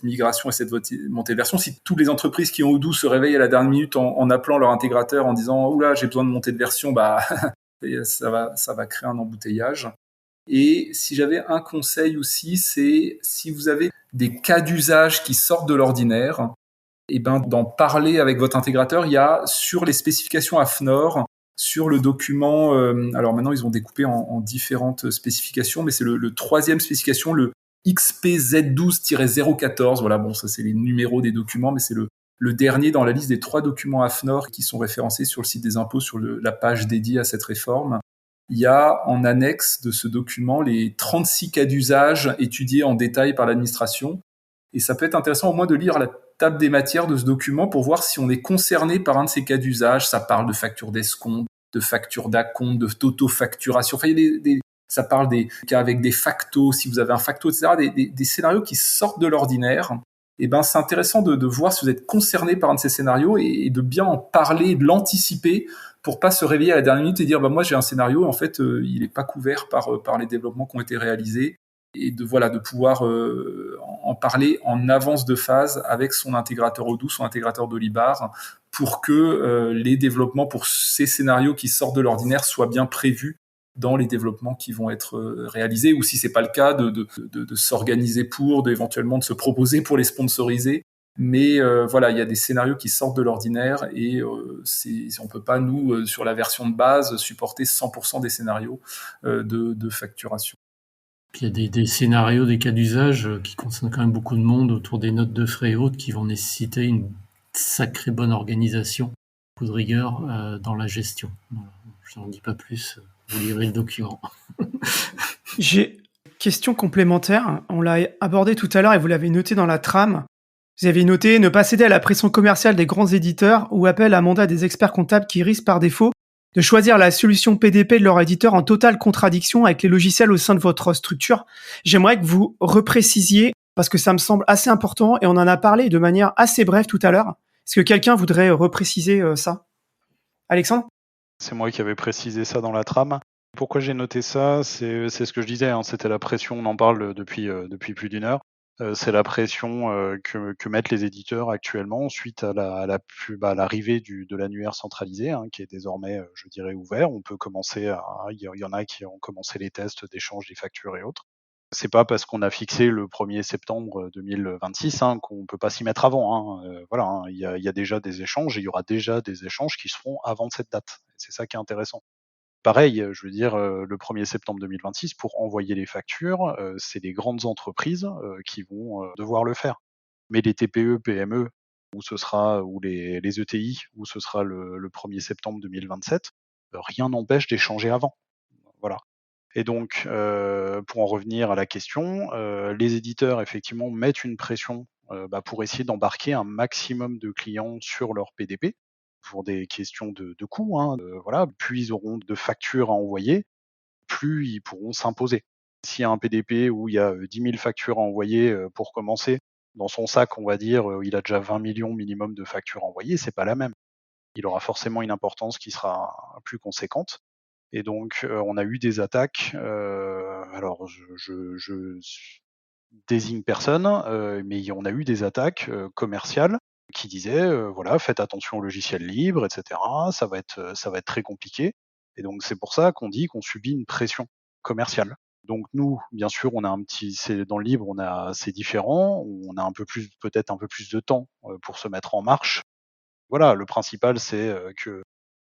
[SPEAKER 4] migration et cette montée de version. Si toutes les entreprises qui ont Odoo se réveillent à la dernière minute en appelant leur intégrateur en disant « Oula, j'ai besoin de monter de version », ça va créer un embouteillage. Et si j'avais un conseil aussi, c'est si vous avez des cas d'usage qui sortent de l'ordinaire, d'en parler avec votre intégrateur. Il y a sur les spécifications AFNOR, sur le document, alors maintenant ils ont découpé en différentes spécifications, mais c'est le troisième spécification, le XPZ12-014. Voilà, ça c'est les numéros des documents, mais c'est le dernier dans la liste des 3 documents AFNOR qui sont référencés sur le site des impôts sur la page dédiée à cette réforme. Il y a en annexe de ce document les 36 cas d'usage étudiés en détail par l'administration. Et ça peut être intéressant au moins de lire la table des matières de ce document pour voir si on est concerné par un de ces cas d'usage. Ça parle de facture d'escompte, de facture d'acompte, de d'autofacturation. Enfin, ça parle des cas avec des factos, si vous avez un facto, etc. Des scénarios qui sortent de l'ordinaire. C'est intéressant de voir si vous êtes concerné par un de ces scénarios et de bien en parler, de l'anticiper pour pas se réveiller à la dernière minute et dire moi j'ai un scénario, en fait il est pas couvert par les développements qui ont été réalisés, et de pouvoir en parler en avance de phase avec son intégrateur Odoo, son intégrateur Dolibar, pour que les développements pour ces scénarios qui sortent de l'ordinaire soient bien prévus dans les développements qui vont être réalisés, ou si c'est pas le cas, de s'organiser éventuellement de se proposer pour les sponsoriser. Mais il y a des scénarios qui sortent de l'ordinaire et on peut pas, nous, sur la version de base, supporter 100% des scénarios de facturation.
[SPEAKER 2] Puis il y a des scénarios, des cas d'usage qui concernent quand même beaucoup de monde autour des notes de frais et autres qui vont nécessiter une sacrée bonne organisation, beaucoup de rigueur dans la gestion. Voilà. Je n'en dis pas plus, vous lirez le document.
[SPEAKER 1] J'ai une question complémentaire. On l'a abordé tout à l'heure et vous l'avez noté dans la trame. Vous avez noté ne pas céder à la pression commerciale des grands éditeurs ou appel à mandat des experts comptables qui risquent par défaut de choisir la solution PDP de leur éditeur en totale contradiction avec les logiciels au sein de votre structure. J'aimerais que vous reprécisiez, parce que ça me semble assez important et on en a parlé de manière assez brève tout à l'heure. Est-ce que quelqu'un voudrait repréciser ça ? Alexandre ?
[SPEAKER 3] C'est moi qui avais précisé ça dans la trame. Pourquoi j'ai noté ça ? C'est ce que je disais, c'était la pression, on en parle depuis plus d'1 heure. C'est la pression que mettent les éditeurs actuellement suite à l'arrivée de l'annuaire centralisé, qui est désormais, je dirais, ouvert. On peut commencer il y en a qui ont commencé les tests d'échange des factures et autres. C'est pas parce qu'on a fixé le 1er septembre 2026 qu'on peut pas s'y mettre avant. Voilà, il y a déjà des échanges et il y aura déjà des échanges qui se feront avant cette date. C'est ça qui est intéressant. Pareil, je veux dire, le 1er septembre 2026, pour envoyer les factures, c'est les grandes entreprises qui vont devoir le faire. Mais les TPE, PME, ou les ETI, où ce sera le 1er septembre 2027, rien n'empêche d'échanger avant. Voilà. Et donc, pour en revenir à la question, les éditeurs, effectivement, mettent une pression pour essayer d'embarquer un maximum de clients sur leur PDP, pour des questions de coût. Voilà. Plus ils auront de factures à envoyer, plus ils pourront s'imposer. S'il y a un PDP où il y a 10 000 factures à envoyer pour commencer, dans son sac, on va dire, il a déjà 20 millions minimum de factures à envoyer, c'est pas la même. Il aura forcément une importance qui sera plus conséquente. Et donc, on a eu des attaques. Alors, je désigne personne, mais on a eu des attaques commerciales qui disaient voilà, faites attention au logiciel libre, etc. Ça va être très compliqué. Et donc, c'est pour ça qu'on dit qu'on subit une pression commerciale. Donc nous, bien sûr, c'est dans le libre, c'est différent. On a peut-être un peu plus de temps pour se mettre en marche. Voilà, le principal, c'est que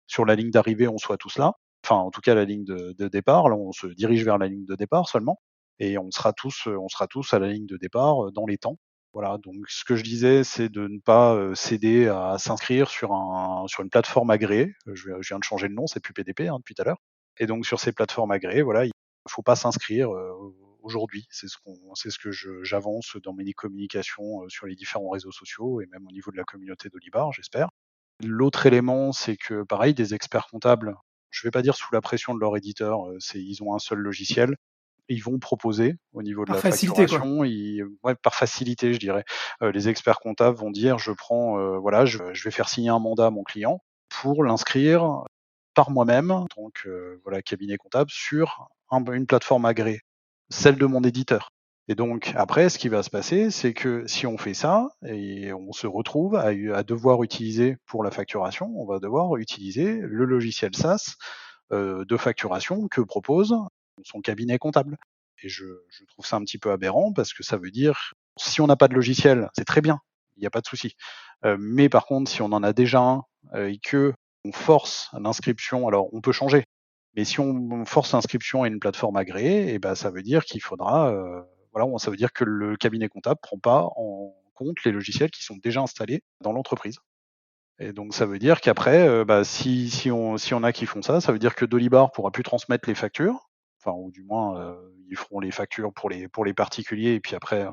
[SPEAKER 3] sur la ligne d'arrivée, on soit tous là. Enfin, en tout cas, la ligne de départ. Là, on se dirige vers la ligne de départ seulement, et on sera tous à la ligne de départ dans les temps. Voilà. Donc, ce que je disais, c'est de ne pas céder à s'inscrire sur une plateforme agréée. Je viens de changer le nom, c'est plus PDP depuis tout à l'heure. Et donc, sur ces plateformes agréées, voilà, il faut pas s'inscrire aujourd'hui. C'est ce que j'avance dans mes communications sur les différents réseaux sociaux et même au niveau de la communauté d'Olibar, j'espère. L'autre élément, c'est que pareil, des experts comptables, je vais pas dire sous la pression de leur éditeur, ils ont un seul logiciel. Ils vont proposer au niveau de
[SPEAKER 1] Par
[SPEAKER 3] la
[SPEAKER 1] facilité, quoi.
[SPEAKER 3] facturation, par facilité, je dirais. Les experts comptables vont dire je prends, voilà, je vais faire signer un mandat à mon client pour l'inscrire par moi-même, donc voilà, cabinet comptable, sur une plateforme agréée, celle de mon éditeur. Et donc après, ce qui va se passer, c'est que si on fait ça et on se retrouve à devoir utiliser pour la facturation, on va devoir utiliser le logiciel SaaS de facturation que propose son cabinet comptable. Et je trouve ça un petit peu aberrant parce que ça veut dire, si on n'a pas de logiciel, c'est très bien, il n'y a pas de souci. Mais par contre, si on en a déjà un et que on force l'inscription, alors on peut changer, mais si on force l'inscription à une plateforme agréée, et ben ça veut dire qu'il faudra, voilà, ça veut dire que le cabinet comptable prend pas en compte les logiciels qui sont déjà installés dans l'entreprise. Et donc ça veut dire qu'après, si on a qui font ça, ça veut dire que Dolibar pourra plus transmettre les factures, enfin ou du moins ils feront les factures pour les particuliers et puis après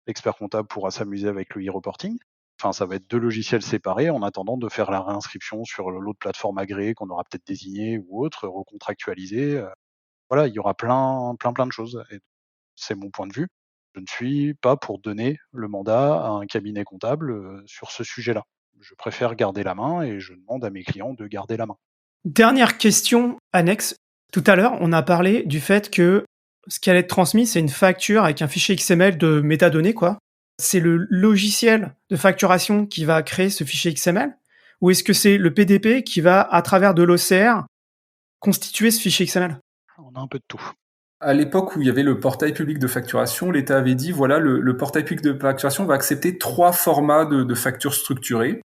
[SPEAKER 3] l'expert comptable pourra s'amuser avec le e-reporting. Enfin, ça va être 2 logiciels séparés en attendant de faire la réinscription sur l'autre plateforme agréée qu'on aura peut-être désignée ou autre, recontractualisée. Voilà, il y aura plein de choses. Et c'est mon point de vue. Je ne suis pas pour donner le mandat à un cabinet comptable sur ce sujet-là. Je préfère garder la main et je demande à mes clients de garder la main.
[SPEAKER 1] Dernière question annexe. Tout à l'heure, on a parlé du fait que ce qui allait être transmis, c'est une facture avec un fichier XML de métadonnées, quoi. C'est le logiciel de facturation qui va créer ce fichier XML? Ou est-ce que c'est le PDP qui va, à travers de l'OCR, constituer ce fichier XML?
[SPEAKER 3] On a un peu de tout.
[SPEAKER 4] À l'époque où il y avait le portail public de facturation, l'État avait dit, voilà, le portail public de facturation va accepter 3 formats de factures structurées.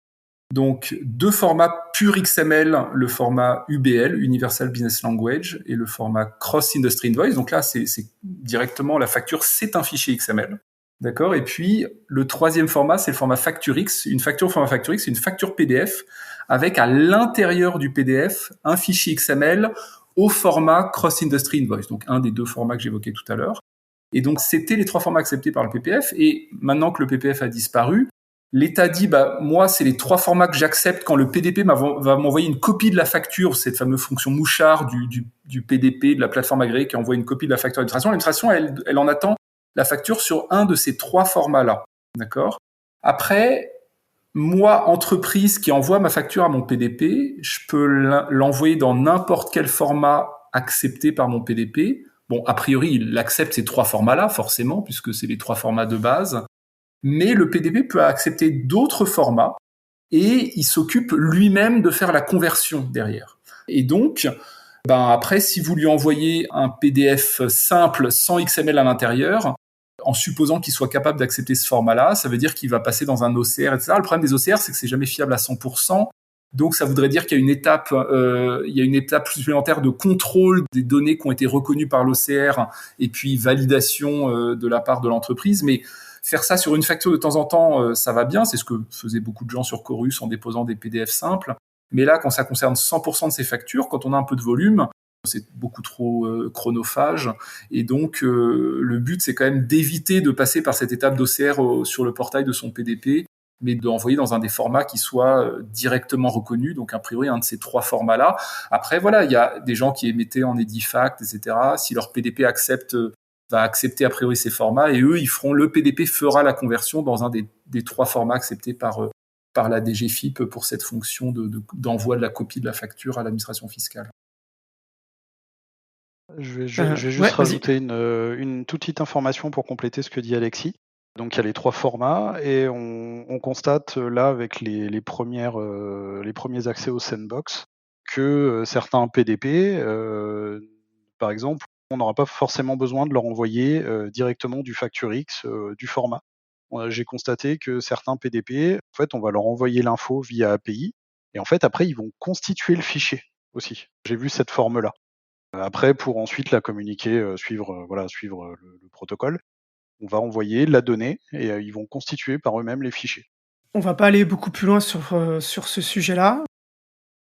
[SPEAKER 4] Donc, 2 formats pur XML, le format UBL, Universal Business Language, et le format Cross Industry Invoice. Donc là, c'est directement, la facture, c'est un fichier XML. D'accord? Et puis, le 3e format, c'est le format FactureX. Une facture au format FactureX, c'est une facture PDF avec à l'intérieur du PDF un fichier XML au format Cross Industry Invoice. Donc, un des 2 formats que j'évoquais tout à l'heure. Et donc, c'était les 3 formats acceptés par le PPF. Et maintenant que le PPF a disparu, l'État dit, moi, c'est les 3 formats que j'accepte quand le PDP va m'envoyer une copie de la facture, cette fameuse fonction mouchard du PDP, de la plateforme agréée qui envoie une copie de la facture à l'administration. L'administration, elle en attend la facture sur un de ces 3 formats-là. D'accord? Après, moi, entreprise qui envoie ma facture à mon PDP, je peux l'envoyer dans n'importe quel format accepté par mon PDP Bon, a priori, il accepte ces 3 formats-là, forcément, puisque c'est les 3 formats de base. Mais le PDP peut accepter d'autres formats et il s'occupe lui-même de faire la conversion derrière. Et donc, après, si vous lui envoyez un PDF simple sans XML à l'intérieur, en supposant qu'il soit capable d'accepter ce format-là, ça veut dire qu'il va passer dans un OCR, etc. Le problème des OCR, c'est que c'est jamais fiable à 100%. Donc, ça voudrait dire qu'il y a une étape supplémentaire de contrôle des données qui ont été reconnues par l'OCR et puis validation de la part de l'entreprise. Mais faire ça sur une facture de temps en temps, ça va bien. C'est ce que faisaient beaucoup de gens sur Chorus en déposant des PDF simples. Mais là, quand ça concerne 100% de ces factures, quand on a un peu de volume, c'est beaucoup trop chronophage. Et donc, le but, c'est quand même d'éviter de passer par cette étape d'OCR sur le portail de son PDP, mais d'envoyer dans un des formats qui soit directement reconnu. Donc, a priori, un de ces 3 formats-là. Après, voilà, il y a des gens qui émettaient en Edifact, etc. Si leur PDP va accepter a priori ces formats, et eux, le PDP fera la conversion dans un des 3 formats acceptés par la DGFiP pour cette fonction d'envoi de la copie de la facture à l'administration fiscale.
[SPEAKER 3] Je vais juste rajouter une toute petite information pour compléter ce que dit Alexis. Donc il y a les 3 formats et on constate là avec les premiers accès au sandbox que certains PDP, par exemple, on n'aura pas forcément besoin de leur envoyer directement du FactureX du format. J'ai constaté que certains PDP, en fait, on va leur envoyer l'info via API et en fait après ils vont constituer le fichier aussi. J'ai vu cette forme-là. Après, pour ensuite la communiquer, suivre le protocole, on va envoyer la donnée et ils vont constituer par eux-mêmes les fichiers.
[SPEAKER 1] On va pas aller beaucoup plus loin sur ce sujet-là.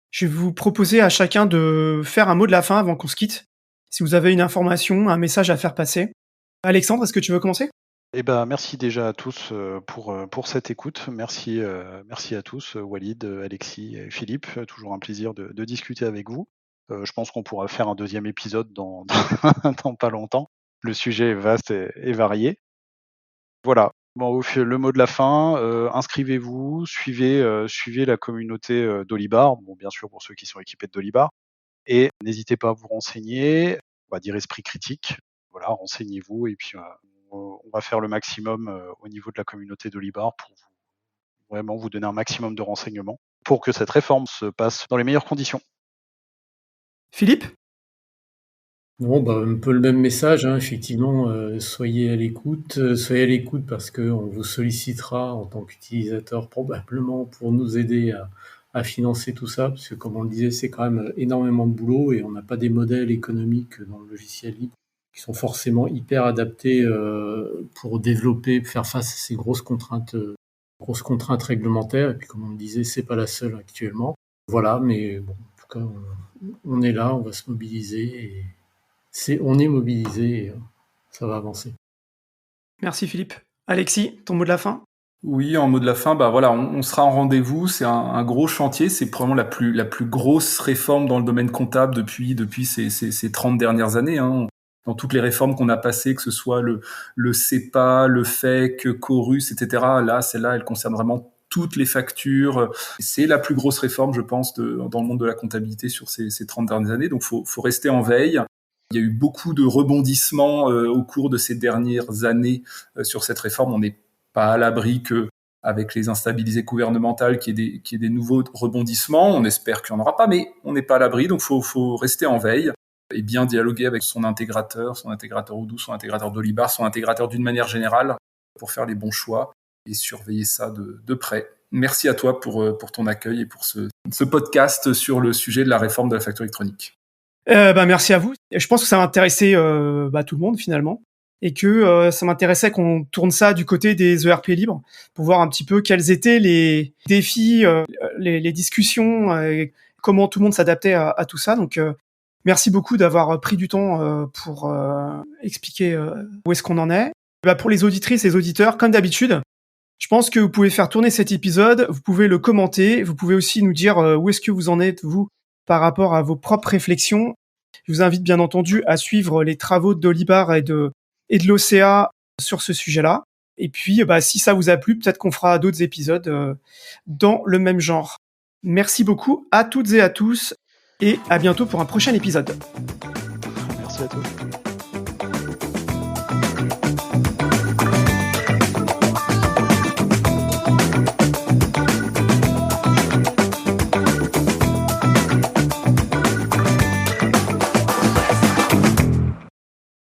[SPEAKER 1] Je vais vous proposer à chacun de faire un mot de la fin avant qu'on se quitte. Si vous avez une information, un message à faire passer. Alexandre, est-ce que tu veux commencer ?
[SPEAKER 3] Merci déjà à tous pour cette écoute. Merci à tous, Walid, Alexis et Philippe. Toujours un plaisir de discuter avec vous. Je pense qu'on pourra faire un 2e épisode dans pas longtemps. Le sujet est vaste et varié. Voilà. Bon, le mot de la fin, inscrivez-vous, suivez la communauté d'Olibar, bon, bien sûr pour ceux qui sont équipés de Dolibar, et n'hésitez pas à vous renseigner, on va dire esprit critique, voilà, renseignez-vous, et puis on va faire le maximum au niveau de la communauté d'Olibar pour vraiment vous donner un maximum de renseignements pour que cette réforme se passe dans les meilleures conditions.
[SPEAKER 1] Philippe ?
[SPEAKER 2] Non, un peu le même message, hein, effectivement, soyez à l'écoute parce qu'on vous sollicitera en tant qu'utilisateur probablement pour nous aider à financer tout ça, parce que comme on le disait, c'est quand même énormément de boulot et on n'a pas des modèles économiques dans le logiciel libre qui sont forcément hyper adaptés pour faire face à ces grosses contraintes réglementaires. Et puis comme on le disait, c'est pas la seule actuellement. Voilà, mais bon, en tout cas, on est là, on va se mobiliser on est mobilisé et ça va avancer.
[SPEAKER 1] Merci Philippe. Alexis, ton mot de la fin ?
[SPEAKER 4] Oui, en mot de la fin, on sera en rendez-vous. C'est un gros chantier. C'est probablement la plus grosse réforme dans le domaine comptable depuis ces 30 dernières années. Hein. Dans toutes les réformes qu'on a passées, que ce soit le CEPA, le FEC, Chorus, etc. Là, celle-là, elle concerne vraiment toutes les factures. C'est la plus grosse réforme, je pense, dans le monde de la comptabilité sur ces 30 dernières années. Donc, faut rester en veille. Il y a eu beaucoup de rebondissements au cours de ces dernières années sur cette réforme. On n'est pas à l'abri qu'avec les instabilités gouvernementales qu'il y ait des nouveaux rebondissements. On espère qu'il n'y en aura pas, mais on n'est pas à l'abri. Donc, faut rester en veille et bien dialoguer avec son intégrateur Odoo, son intégrateur Dolibar, son intégrateur d'une manière générale pour faire les bons choix et surveiller ça de près. Merci à toi pour ton accueil et pour ce podcast sur le sujet de la réforme de la facture électronique.
[SPEAKER 1] Merci à vous. Je pense que ça va intéresser tout le monde finalement, et que ça m'intéressait qu'on tourne ça du côté des ERP libres pour voir un petit peu quels étaient les défis, les discussions, comment tout le monde s'adaptait à tout ça. Donc merci beaucoup d'avoir pris du temps pour expliquer où est-ce qu'on en est. Pour les auditrices et les auditeurs, comme d'habitude, je pense que vous pouvez faire tourner cet épisode, vous pouvez le commenter, vous pouvez aussi nous dire où est-ce que vous en êtes, vous, par rapport à vos propres réflexions. Je vous invite bien entendu à suivre les travaux de Dolibar et de l'OCA sur ce sujet-là. Et puis, si ça vous a plu, peut-être qu'on fera d'autres épisodes dans le même genre. Merci beaucoup à toutes et à tous, et à bientôt pour un prochain épisode.
[SPEAKER 3] Merci à tous.